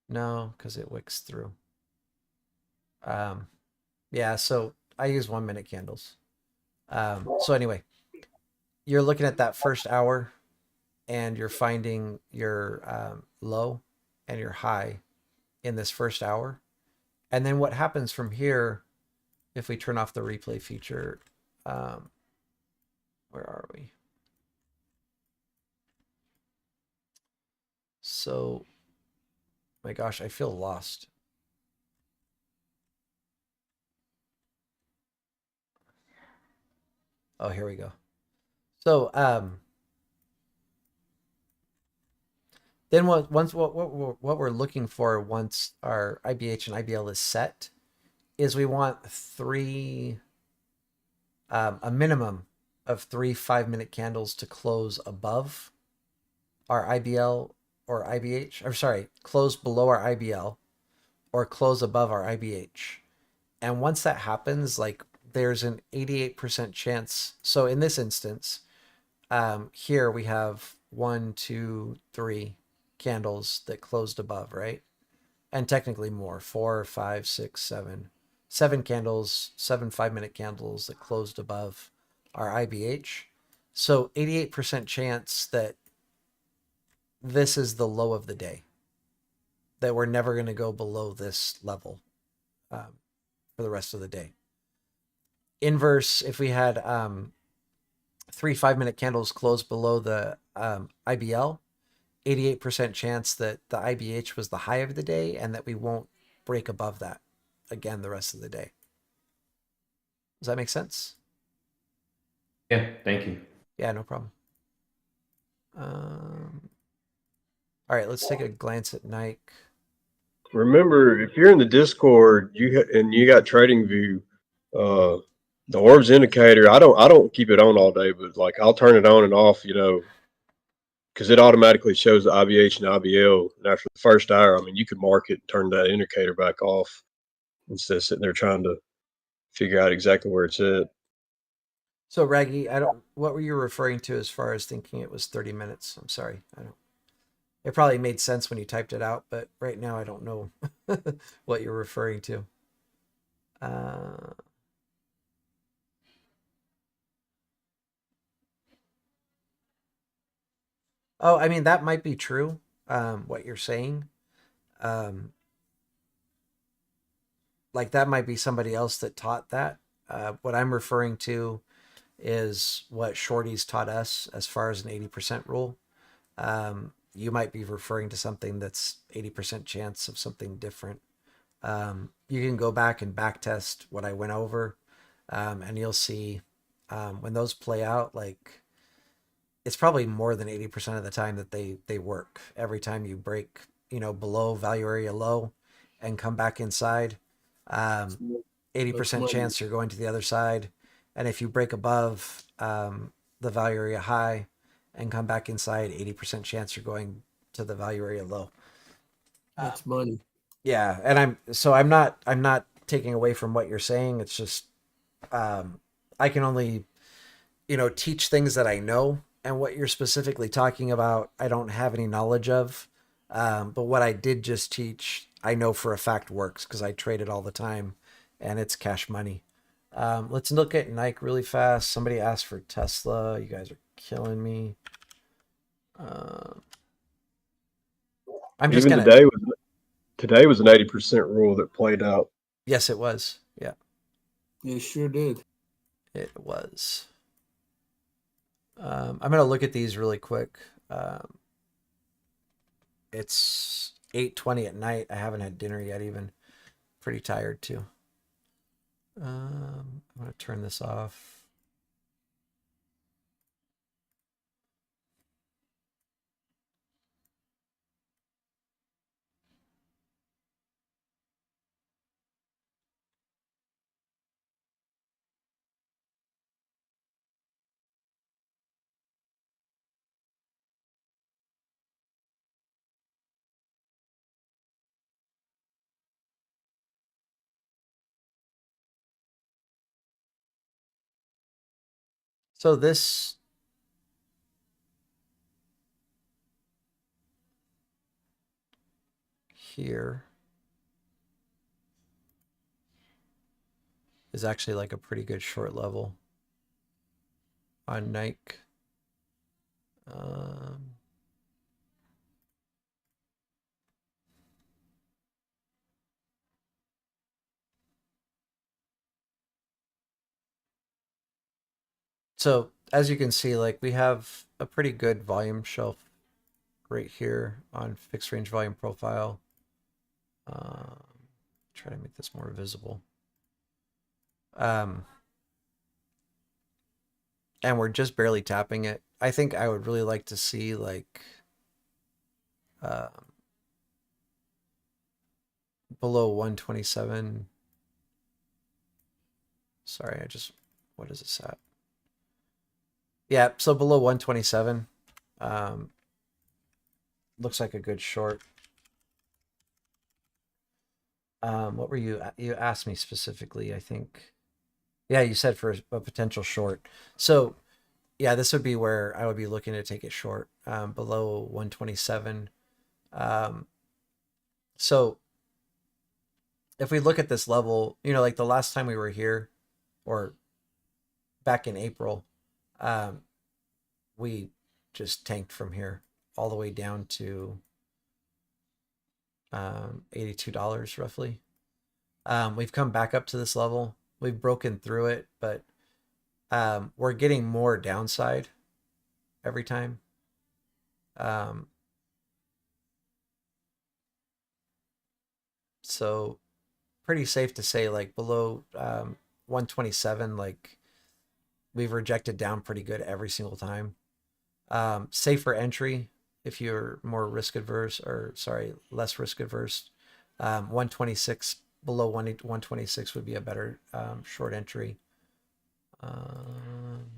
No, because it wicks through. Yeah, so I use 1 minute candles. So anyway, you're looking at that first hour and you're finding your low and your high in this first hour. And then what happens from here, if we turn off the replay feature, where are we? So, my gosh, I feel lost. Oh, here we go. So, then what we're looking for once our IBH and IBL is set is we want a minimum of 3 5-minute candles to close above our IBL or IBH. Or sorry, close below our IBL or close above our IBH. And once that happens, like there's an 88% chance. So in this instance, here we have 1, 2, 3 candles that closed above, right? And technically more, 4, 5, 6, 7. 7 candles, 7 5-minute candles that closed above our IBH. So 88% chance that this is the low of the day, that we're never going to go below this level for the rest of the day. Inverse, if we had 3 5-minute candles close below the IBL, 88% chance that the IBH was the high of the day and that we won't break above that again the rest of the day. Does that make sense? Yeah, thank you. Yeah, no problem. All right, let's take a glance at Nike. Remember, if you're in the Discord, and you got TradingView, the orbs indicator. I don't keep it on all day, but like I'll turn it on and off. Because it automatically shows the IBH and IBL. And after the first hour, I mean, you could mark it and turn that indicator back off instead of sitting there trying to figure out exactly where it's at. So Raggy, what were you referring to as far as thinking it was 30 minutes? I'm sorry. It probably made sense when you typed it out, but right now I don't know what you're referring to. Oh, I mean, that might be true, what you're saying. Um, like that might be somebody else that taught that. What I'm referring to is what shorties taught us as far as an 80% rule. You might be referring to something that's 80% chance of something different. You can go back and back test what I went over, and you'll see when those play out, like it's probably more than 80% of the time that they work. Every time you break, below value area low and come back inside, um, That's 80% money. chance you're going to the other side. And if you break above the value area high and come back inside, 80% chance you're going to the value area low. That's money. Yeah, and I'm not taking away from what you're saying. It's just I can only teach things that I know, and what you're specifically talking about, I don't have any knowledge of. But what I did just teach, I know for a fact works because I trade it all the time, and it's cash money. Let's look at Nike really fast. Somebody asked for Tesla. You guys are killing me. Uh, I'm just Even gonna. today was an 80% rule that played out. Yes, it was. Yeah, It sure did. it was. I'm gonna look at these really quick. It's 8:20 at night. I haven't had dinner yet. Even pretty tired too. I'm gonna turn this off. So this here is actually like a pretty good short level on Nike. Um, so as you can see, like we have a pretty good volume shelf right here on fixed range volume profile. Um, try to make this more visible. Um, and we're just barely tapping it. I think I would really like to see like uh, below 127. Sorry, what is this at? Yeah, so below 127. Um, looks like a good short. What were you asked me specifically, I think. Yeah, you said for a potential short. So yeah, this would be where I would be looking to take it short, below 127. Um, so if we look at this level, like the last time we were here, or back in April, um, we just tanked from here all the way down to $82 roughly. We've come back up to this level. We've broken through it, but we're getting more downside every time. Um, so pretty safe to say, like below 127, like we've rejected down pretty good every single time. Safer entry if you're more risk adverse, or sorry, less risk adverse. 126 below 126 would be a better short entry. Um,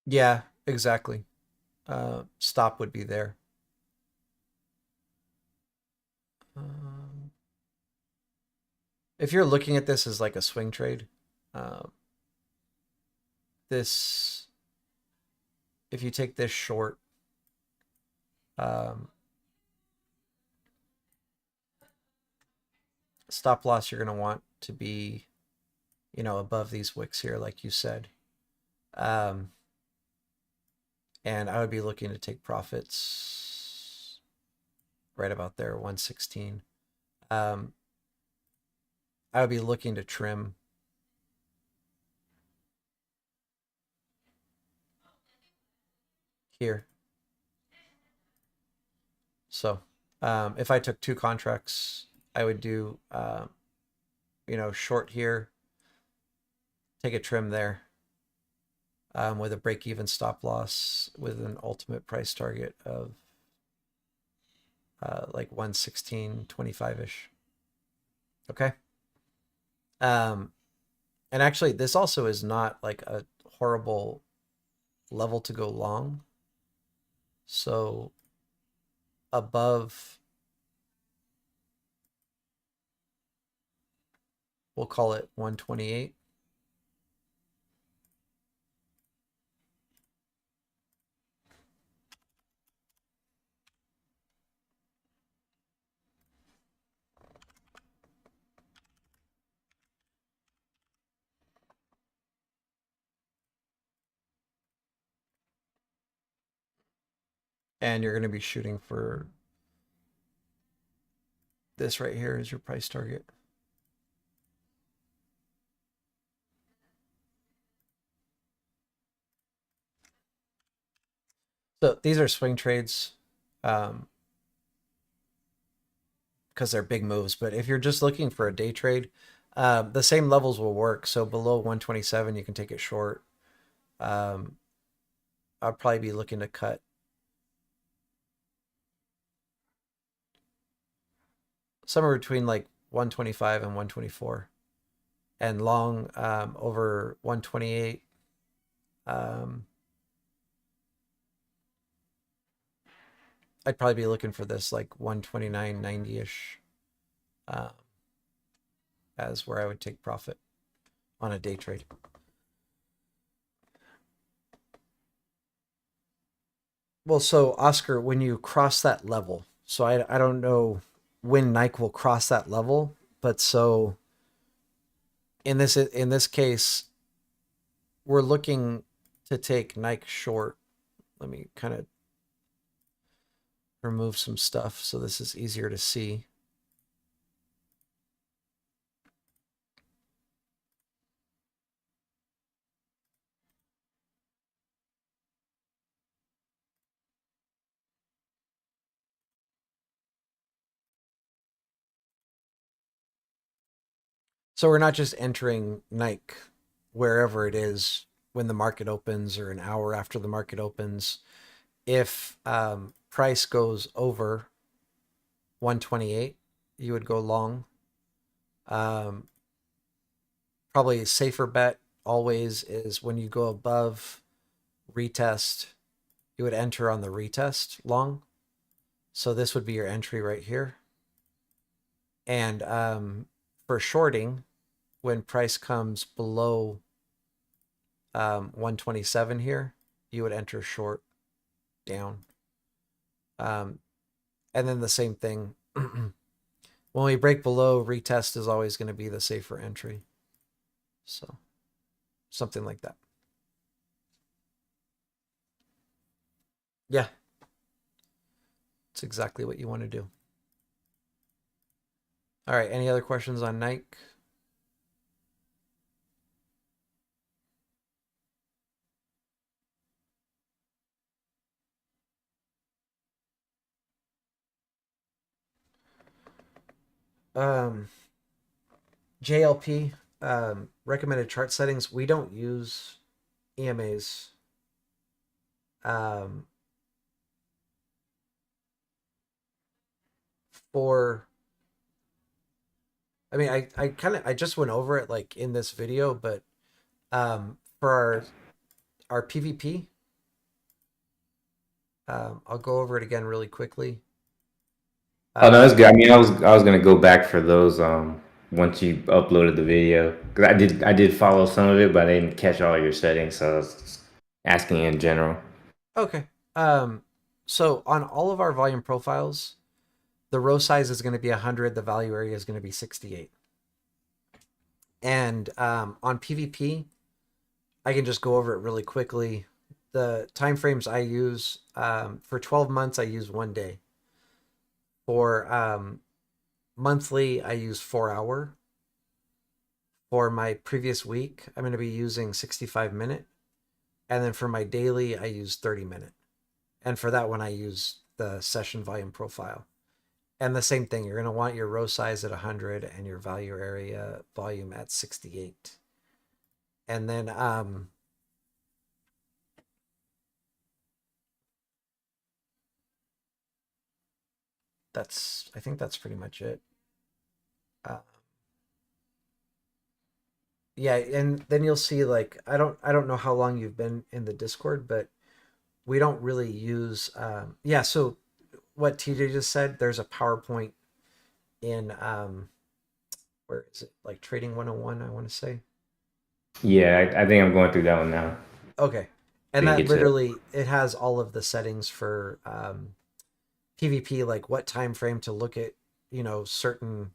yeah, exactly. Stop would be there. Um, if you're looking at this as like a swing trade, uh, this if you take this short, stop loss you're going to want to be, you know, above these wicks here, like you said. And I would be looking to take profits right about there, 116. I would be looking to trim here. So if I took 2 contracts, I would do, you know, short here, take a trim there, with a break-even stop loss with an ultimate price target of like 116.25-ish. Okay. And actually, this also is not like a horrible level to go long. So above, we'll call it 128. And you're going to be shooting for this right here is your price target. So these are swing trades because they're big moves. But if you're just looking for a day trade, the same levels will work. So below 127, you can take it short. I'll probably be looking to cut somewhere between like 125 and 124, and long over 128. I'd probably be looking for this like 129.90-ish as where I would take profit on a day trade. Well, so Oscar, when you cross that level, so I don't know when Nike will cross that level, but so in this case, we're looking to take Nike short. Let me kind of remove some stuff so this is easier to see. So we're not just entering Nike wherever it is when the market opens or an hour after the market opens. If price goes over 128, you would go long. Probably a safer bet always is when you go above retest, you would enter on the retest long. So this would be your entry right here. And for shorting, when price comes below 127 here, you would enter short down. And then the same thing. When we break below, retest is always going to be the safer entry. So something like that. Yeah. It's exactly what you want to do. All right. Any other questions on Nike? JLP, recommended chart settings. We don't use EMAs. For, I mean, I just went over it like in this video, but for our PVP, I'll go over it again really quickly. Oh no, that's good. I mean, I was gonna go back for those once you uploaded the video, because I did follow some of it, but I didn't catch all your settings, so I was asking in general. Okay. So on all of our volume profiles, the row size is going to be 100. The value area is going to be 68. And on PvP, I can just go over it really quickly. The time frames I use for 12 months, I use 1 day. For monthly, I use 4 hour. For my previous week, I'm going to be using 65 minute. And then for my daily, I use 30 minute. And for that one, I use the session volume profile. And the same thing, you're going to want your row size at 100 and your value area volume at 68. And then I think that's pretty much it. Yeah, and then you'll see like I don't know how long you've been in the Discord, but we don't really use yeah, so what TJ just said, there's a PowerPoint in where is it? Like Trading 101, I want to say. Yeah, I think I'm going through that one now. Okay. And Didn't that get to. literally it has all of the settings for PvP, like what time frame to look at, certain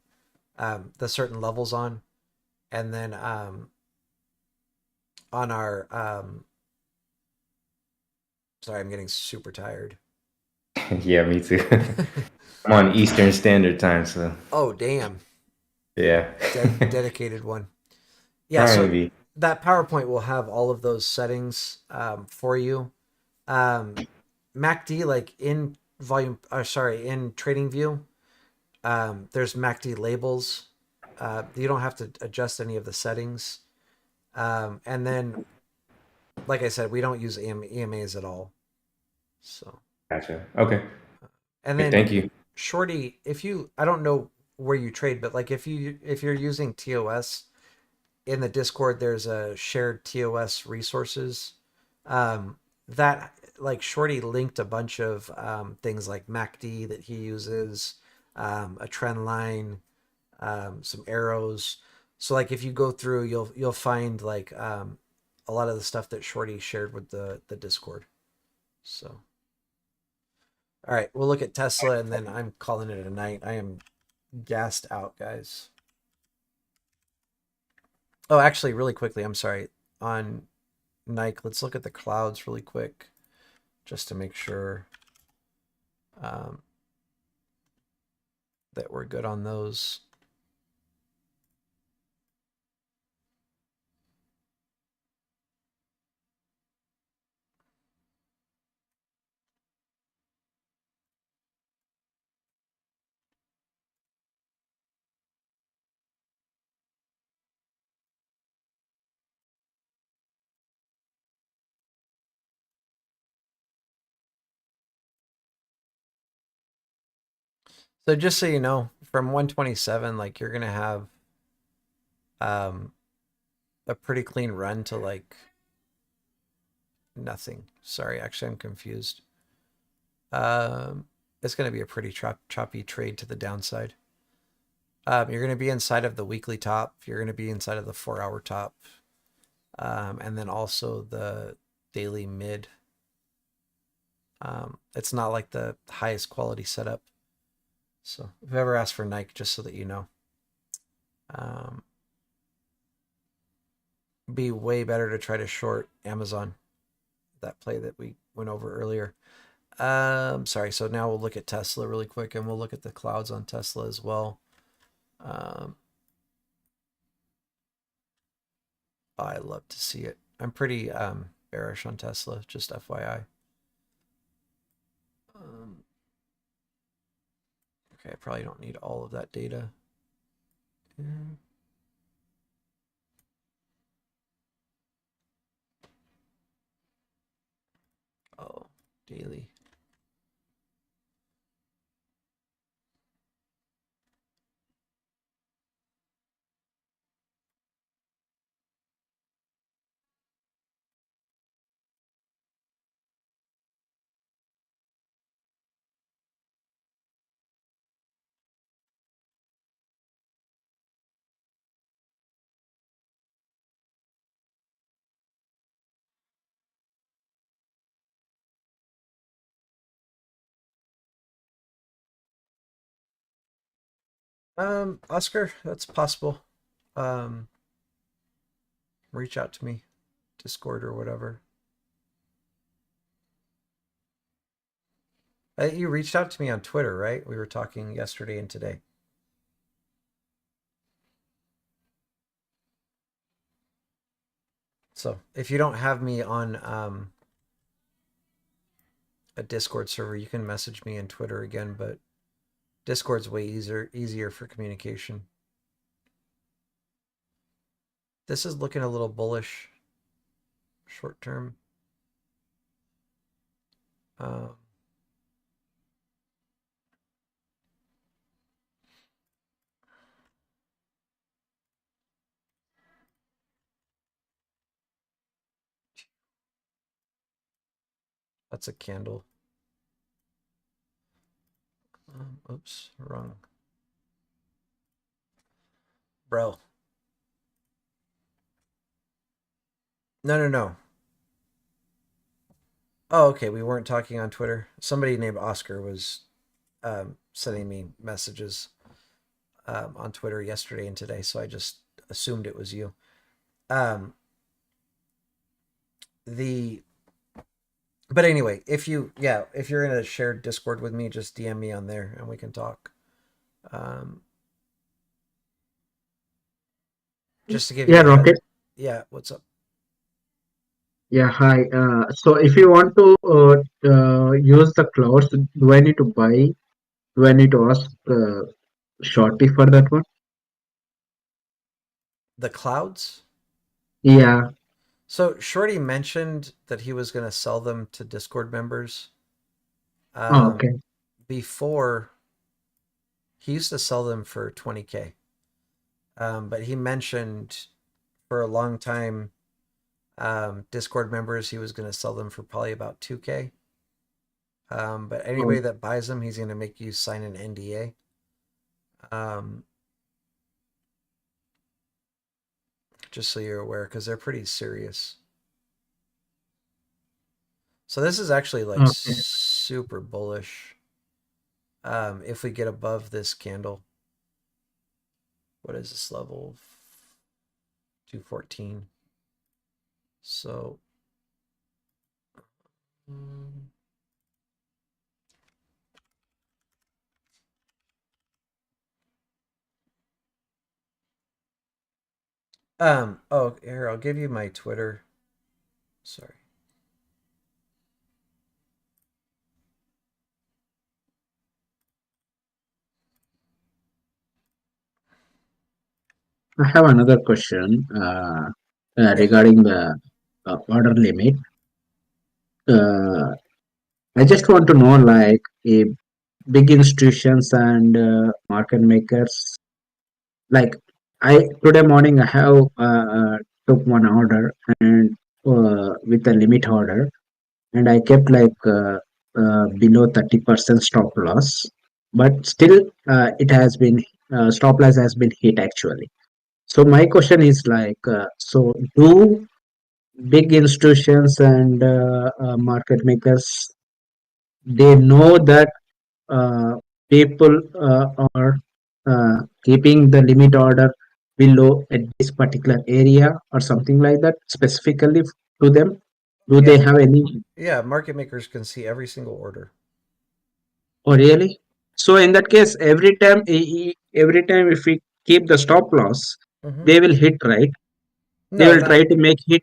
the certain levels on. And then on our sorry, I'm getting super tired. Yeah, me too. I'm on Eastern Standard Time, so Oh, damn. yeah. Dedicated one. Yeah, Trying to so be. that PowerPoint will have all of those settings for you. MACD, like in in Trading View, there's MACD labels. You don't have to adjust any of the settings. And then, like I said, we don't use EMAs at all. So, Gotcha. Okay. and Okay, then thank you. Shorty, I don't know where you trade, but like if you're using TOS in the Discord, there's a shared TOS resources. That like Shorty linked a bunch of things like MACD that he uses, a trend line, some arrows. So like if you go through, you'll find like a lot of the stuff that Shorty shared with the Discord. So all right, we'll look at Tesla and then I'm calling it a night. I am gassed out, guys. Oh, actually, really quickly, I'm sorry. On Nike, let's look at the clouds really quick just to make sure um, that we're good on those. So just so you know, from 127, like you're gonna have um, a pretty clean run to like nothing. Sorry, actually, I'm confused. It's gonna be a pretty choppy trade to the downside. You're gonna be inside of the weekly top. You're gonna be inside of the 4 hour top, and then also the daily mid. It's not like the highest quality setup. So if you ever asked for Nike, just so that you know, um, be way better to try to short Amazon. That play that we went over earlier. Sorry. So now we'll look at Tesla really quick, and we'll look at the clouds on Tesla as well. Um, I love to see it. I'm pretty bearish on Tesla, just FYI. Okay, I probably don't need all of that data. Yeah. Oh, daily. Oscar, that's possible. Reach out to me, Discord or whatever. You reached out to me on Twitter, right? We were talking yesterday and today. So if you don't have me on a Discord server, you can message me on Twitter again, but Discord's way easier for communication. This is looking a little bullish short term. That's a candle. Oops, wrong. Bro. No. Oh, okay. We weren't talking on Twitter. Somebody named Oscar was sending me messages on Twitter yesterday and today, so I just assumed it was you. But anyway, if you're in a shared Discord with me, just DM me on there and we can talk. Just to give you Yeah, Rocket. Yeah, what's up? Yeah, hi. So if you want to use the clouds, do I need to buy? Do I need to ask Shorty for that one? The clouds? Yeah. So Shorty mentioned that he was going to sell them to Discord members. Oh, okay. Before, he used to sell them for 20K. But he mentioned for a long time, Discord members, he was going to sell them for probably about 2K. But anybody that buys them, he's going to make you sign an NDA. Just so you're aware, because they're pretty serious. So this is actually like super bullish. If we get above this candle, what is this level? 214. So oh, here, I'll give you my Twitter. Sorry. I have another question regarding the order limit. I just want to know, like, if big institutions and market makers, like, I today morning I have took one order and with a limit order, and I kept like below 30% stop loss, but still it has been stop loss has been hit actually. So my question is like, so do big institutions and market makers, they know that people are keeping the limit order below at this particular area or something like that specifically to them? Do they have any? Yeah, market makers can see every single order. Oh, really? So in that case, every time if we keep the stop loss, they will hit, right? They will try to make hit.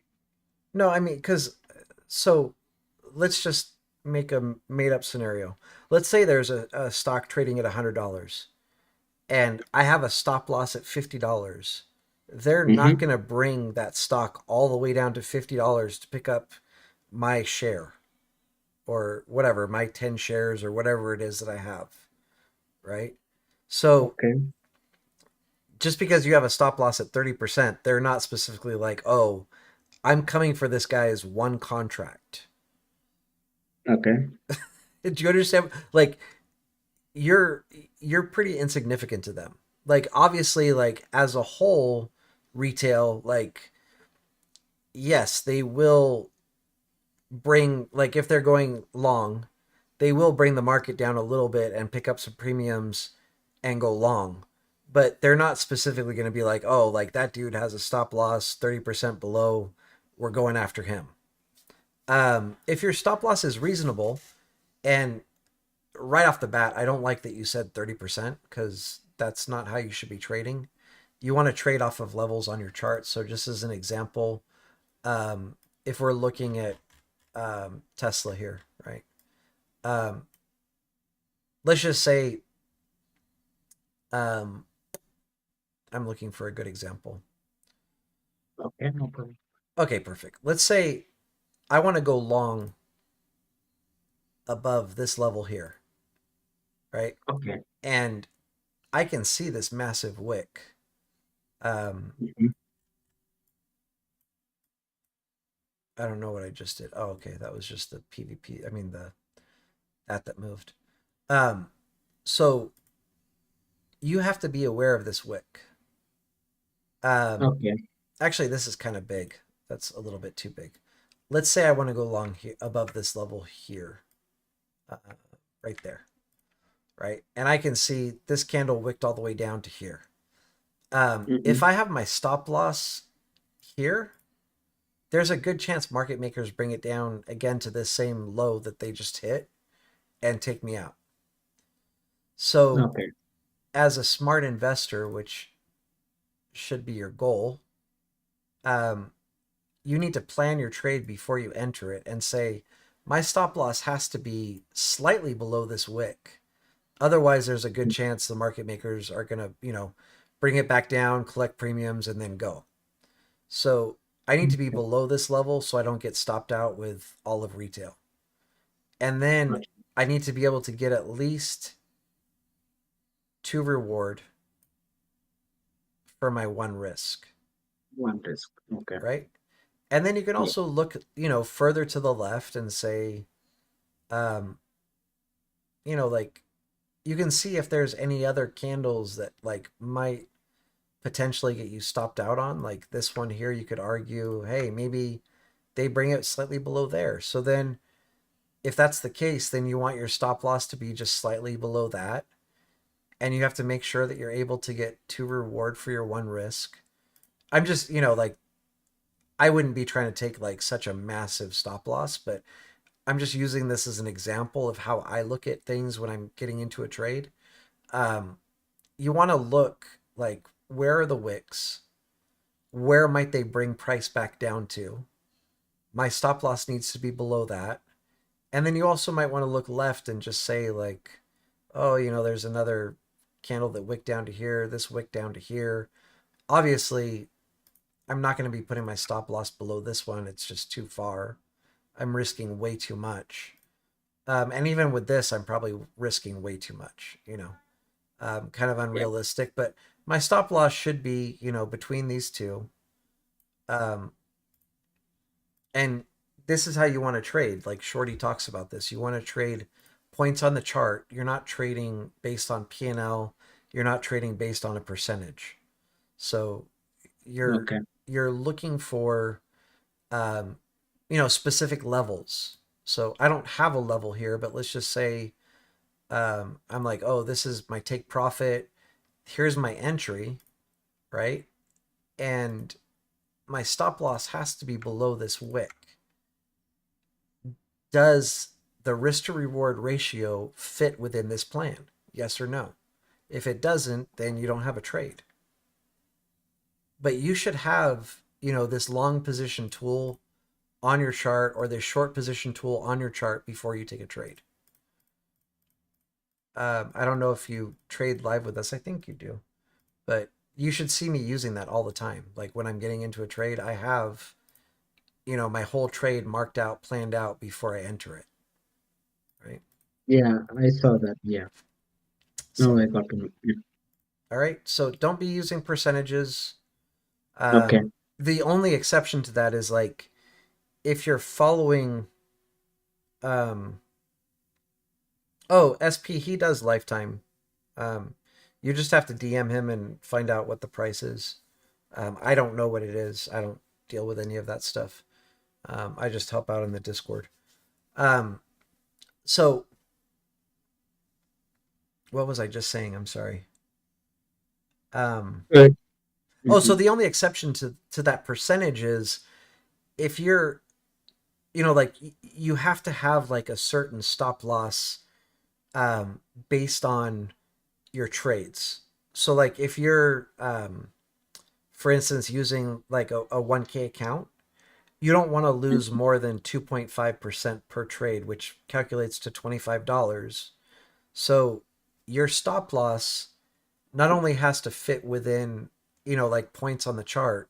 No, I mean, so let's just make a made up scenario. Let's say there's a stock trading at $100 and I have a stop loss at $50. They're not going to bring that stock all the way down to $50 to pick up my share or whatever, my 10 shares or whatever it is that I have. Right. So just because you have a stop loss at 30%, they're not specifically like, oh, I'm coming for this guy's one contract. Okay. Do you understand? Like, you're pretty insignificant to them. Like, obviously, like as a whole, retail, like, yes, they will bring, like, if they're going long, they will bring the market down a little bit and pick up some premiums and go long. but they're not specifically going to be like, oh, like that dude has a stop loss 30% below, we're going after him. If your stop loss is reasonable, and right off the bat, I don't like that you said 30% because that's not how you should be trading. You want to trade off of levels on your chart. So just as an example, if we're looking at Tesla here, right? Let's just say I'm looking for a good example. Okay, no problem. Okay, perfect. Let's say I want to go long above this level here, right? Okay. And I can see this massive wick. Mhm. I don't know what I just did. Oh, okay, that was just the PVP. I mean that moved. So you have to be aware of this wick. Okay. Actually, this is kind of big. That's a little bit too big. Let's say I want to go long here above this level here, right there, right? And I can see this candle wicked all the way down to here. If Mhm. I have my stop loss here, there's a good chance market makers bring it down again to this same low that they just hit and take me out. So, Okay. as a smart investor, which should be your goal, you need to plan your trade before you enter it and say, my stop loss has to be slightly below this wick. Otherwise, there's a good chance the market makers are going to, bring it back down, collect premiums, and then go. So I need to be Okay. below this level so I don't get stopped out with all of retail. And then Gotcha. I need to be able to get at least 2 reward for my 1 risk, One risk. Okay. right? And then you can Yeah. also look, further to the left and say, um, like you can see if there's any other candles that like might potentially get you stopped out on. Like this one here, you could argue, hey, maybe they bring it slightly below there. So then if that's the case, then you want your stop loss to be just slightly below that. And you have to make sure that you're able to get 2 reward for your 1 risk. I'm just, like I wouldn't be trying to take like such a massive stop loss, but I'm just using this as an example of how I look at things when I'm getting into a trade. Um, you want to look like, where are the wicks? Where might they bring price back down to? My stop loss needs to be below that. And then you also might want to look left and just say like, oh, there's another candle that wicked down to here, this wick down to here. Obviously, I'm not going to be putting my stop loss below this one. It's just too far. I'm risking way too much. And even with this, I'm probably risking way too much, kind of Yeah. unrealistic. But my stop loss should be, between these two. Um, and this is how you want to trade. Like Shorty talks about this. You want to trade points on the chart. You're not trading based on P&L. You're not trading based on a percentage. So you're Okay. you're looking for um, specific levels. So I don't have a level here, but let's just say I'm like, oh, this is my take profit. Here's my entry, right? And my stop loss has to be below this wick. Does the risk to reward ratio fit within this plan? Yes or no? If it doesn't, then you don't have a trade. But you should have, this long position tool on your chart or this short position tool on your chart before you take a trade. I don't know if you trade live with us. I think you do. But you should see me using that all the time. Like when I'm getting into a trade, I have, my whole trade marked out, planned out before I enter it. Right. Yeah, I saw that. Yeah. No, So, I got to know. Yeah. all right. So don't be using percentages. Okay. The only exception to that is like if you're following, um, oh, SP, he does lifetime. Um, you just have to DM him and find out what the price is. I don't know what it is. I don't deal with any of that stuff. I just help out in the Discord. So what was I just saying? I'm sorry. Right. Oh, so Mhm. the only exception to that percentage is if you're, like you have to have like a certain stop loss based on your trades. So like if you're for instance using like a 1K account, you don't want to lose more than 2.5% per trade, which calculates to $25. So your stop loss not only has to fit within, like points on the chart,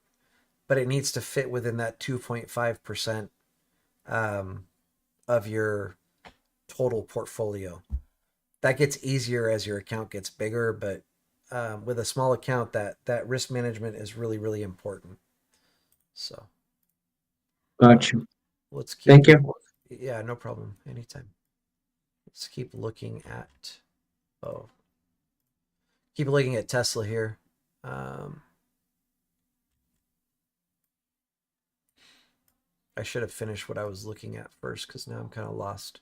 but it needs to fit within that 2.5% of your total portfolio. That gets easier as your account gets bigger, but with a small account, that risk management is really, really important. So Gotcha. let's keep, Thank you. yeah, no problem. Anytime. Let's keep looking at, oh, keep looking at Tesla here. I should have finished what I was looking at first because now I'm kind of lost.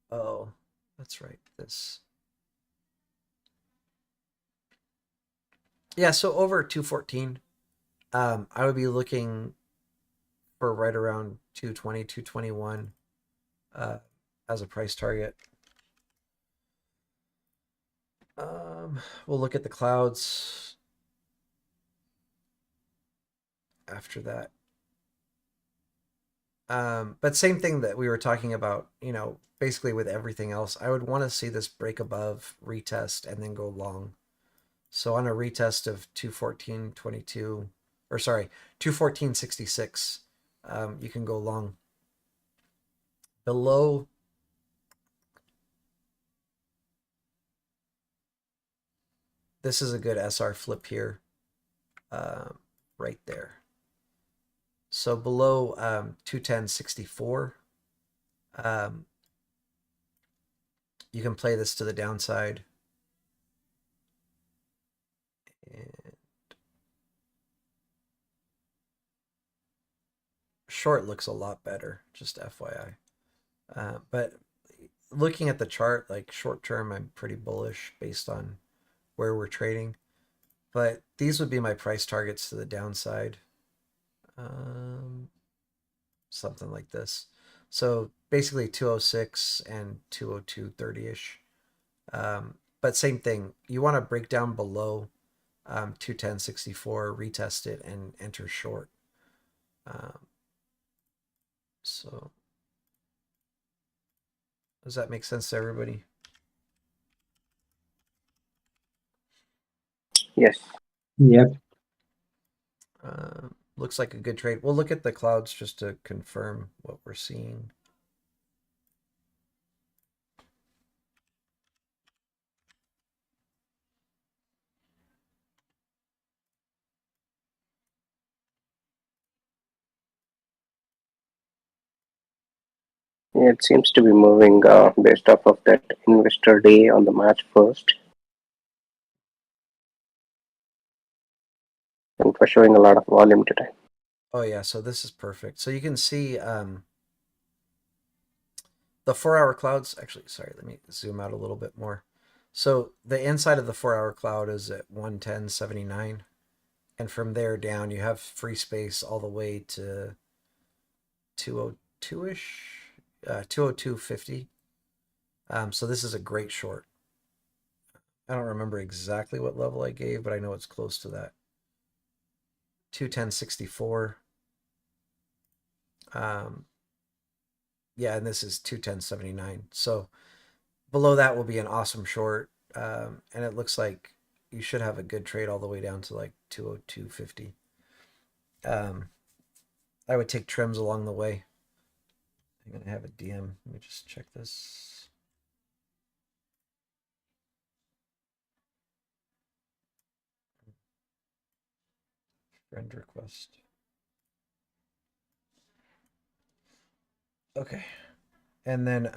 Oh, that's right. This. Yeah, so over 214, I would be looking for right around 220, 221 uh, as a price target. We'll look at the clouds after that. But same thing that we were talking about, basically with everything else, I would want to see this break above, retest, and then go long. So on a retest of 214.22, or sorry, 214.66, you can go long. Below, this is a good SR flip here, right there. So below 210.64, you can play this to the downside. And short looks a lot better, just FYI. But looking at the chart, like short term, I'm pretty bullish based on where we're trading. But these would be my price targets to the downside. Something like this. So basically 206 and 202.30-ish. But same thing. You want to break down below 210.64, retest it, and enter short. So does that make sense to everybody? Yes. Yep. Looks like a good trade. We'll look at the clouds just to confirm what we're seeing. Yeah, it seems to be moving based off of that investor day on the March 1st. And for showing a lot of volume today. Oh yeah, so this is perfect. So you can see the 4-hour clouds. Actually, sorry, let me zoom out a little bit more. So the inside of the 4-hour cloud is at 110.79. And from there down, you have free space all the way to 202-ish, 202.50. So this is a great short. I don't remember exactly what level I gave, but I know it's close to that. 210.64. Yeah, and this is 210.79. So below that will be an awesome short. And it looks like you should have a good trade all the way down to like 202.50. I would take trims along the way. I'm going to have a DM. Let me just check this. Friend request. Okay. And then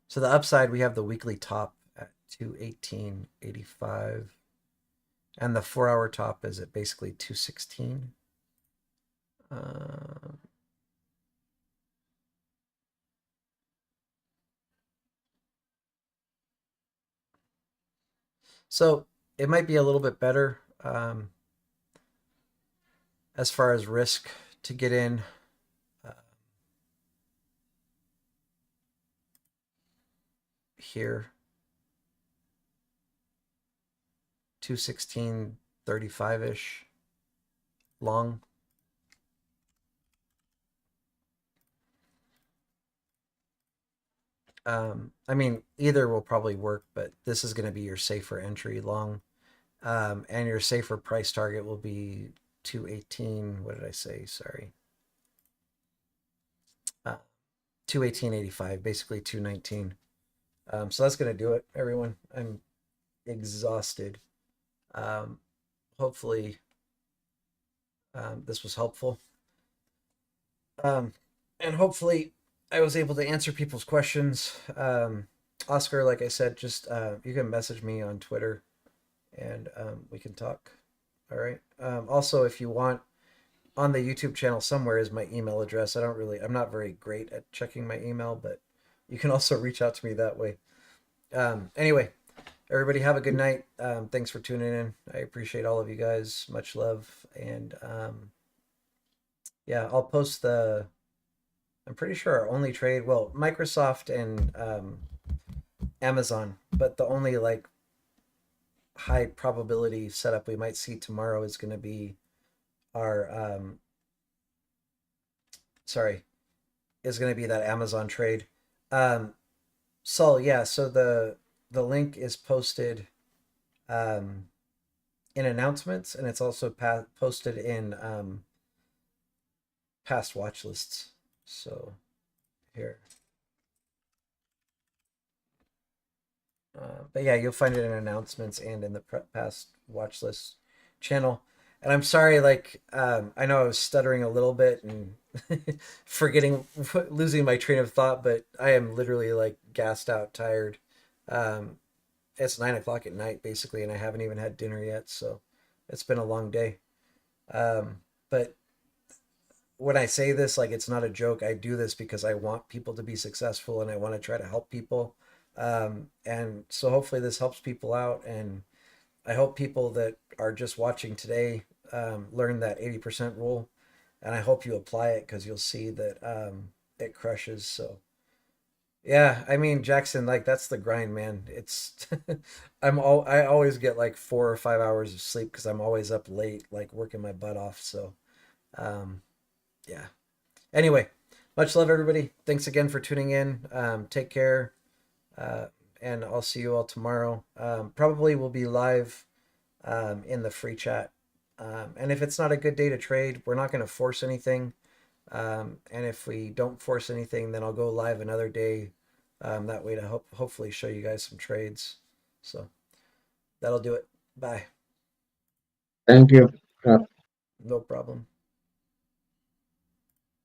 so the upside, we have the weekly top at 218.85. And the 4-hour top is at basically 216. So it might be a little bit better as far as risk to get in. Here, 216.35 ish long. I mean, either will probably work, but this is going to be your safer entry long. And your safer price target will be 218. What did I say? Sorry. 218.85, basically 219. So that's going to do it, everyone. I'm exhausted. Hopefully, this was helpful. And hopefully, I was able to answer people's questions. Oscar, like I said, just you can message me on Twitter and we can talk. All right. Also, if you want, on the YouTube channel somewhere is my email address. I'm not very great at checking my email, but you can also reach out to me that way. Anyway, everybody have a good night. Thanks for tuning in. I appreciate all of you guys. Much love. And yeah, I'll post I'm pretty sure our only trade, well, Microsoft and Amazon, but the only like high probability setup we might see tomorrow is going to be our is going to be that Amazon trade. Saul, yeah, so the link is posted in announcements, and it's also posted in past watch lists. So here. But yeah, you'll find it in announcements and in the past watch list channel. And I'm sorry, like, I know I was stuttering a little bit and losing my train of thought, but I am literally like gassed out, tired. It's 9 o'clock at night basically, and I haven't even had dinner yet, so it's been a long day. But when I say this, like, it's not a joke. I do this because I want people to be successful and I want to try to help people. And so hopefully this helps people out, and I hope people that are just watching today learn that 80% rule, and I hope you apply it because you'll see that it crushes. So yeah, I mean, Jackson, like, that's the grind, man. It's I always get like 4 or 5 hours of sleep because I'm always up late, like working my butt off. So yeah. Anyway, much love, everybody. Thanks again for tuning in. Take care. And I'll see you all tomorrow. Probably we'll be live in the free chat. And if it's not a good day to trade, we're not going to force anything. And if we don't force anything, then I'll go live another day. That way to hopefully show you guys some trades. So that'll do it. Bye. Thank you. No problem.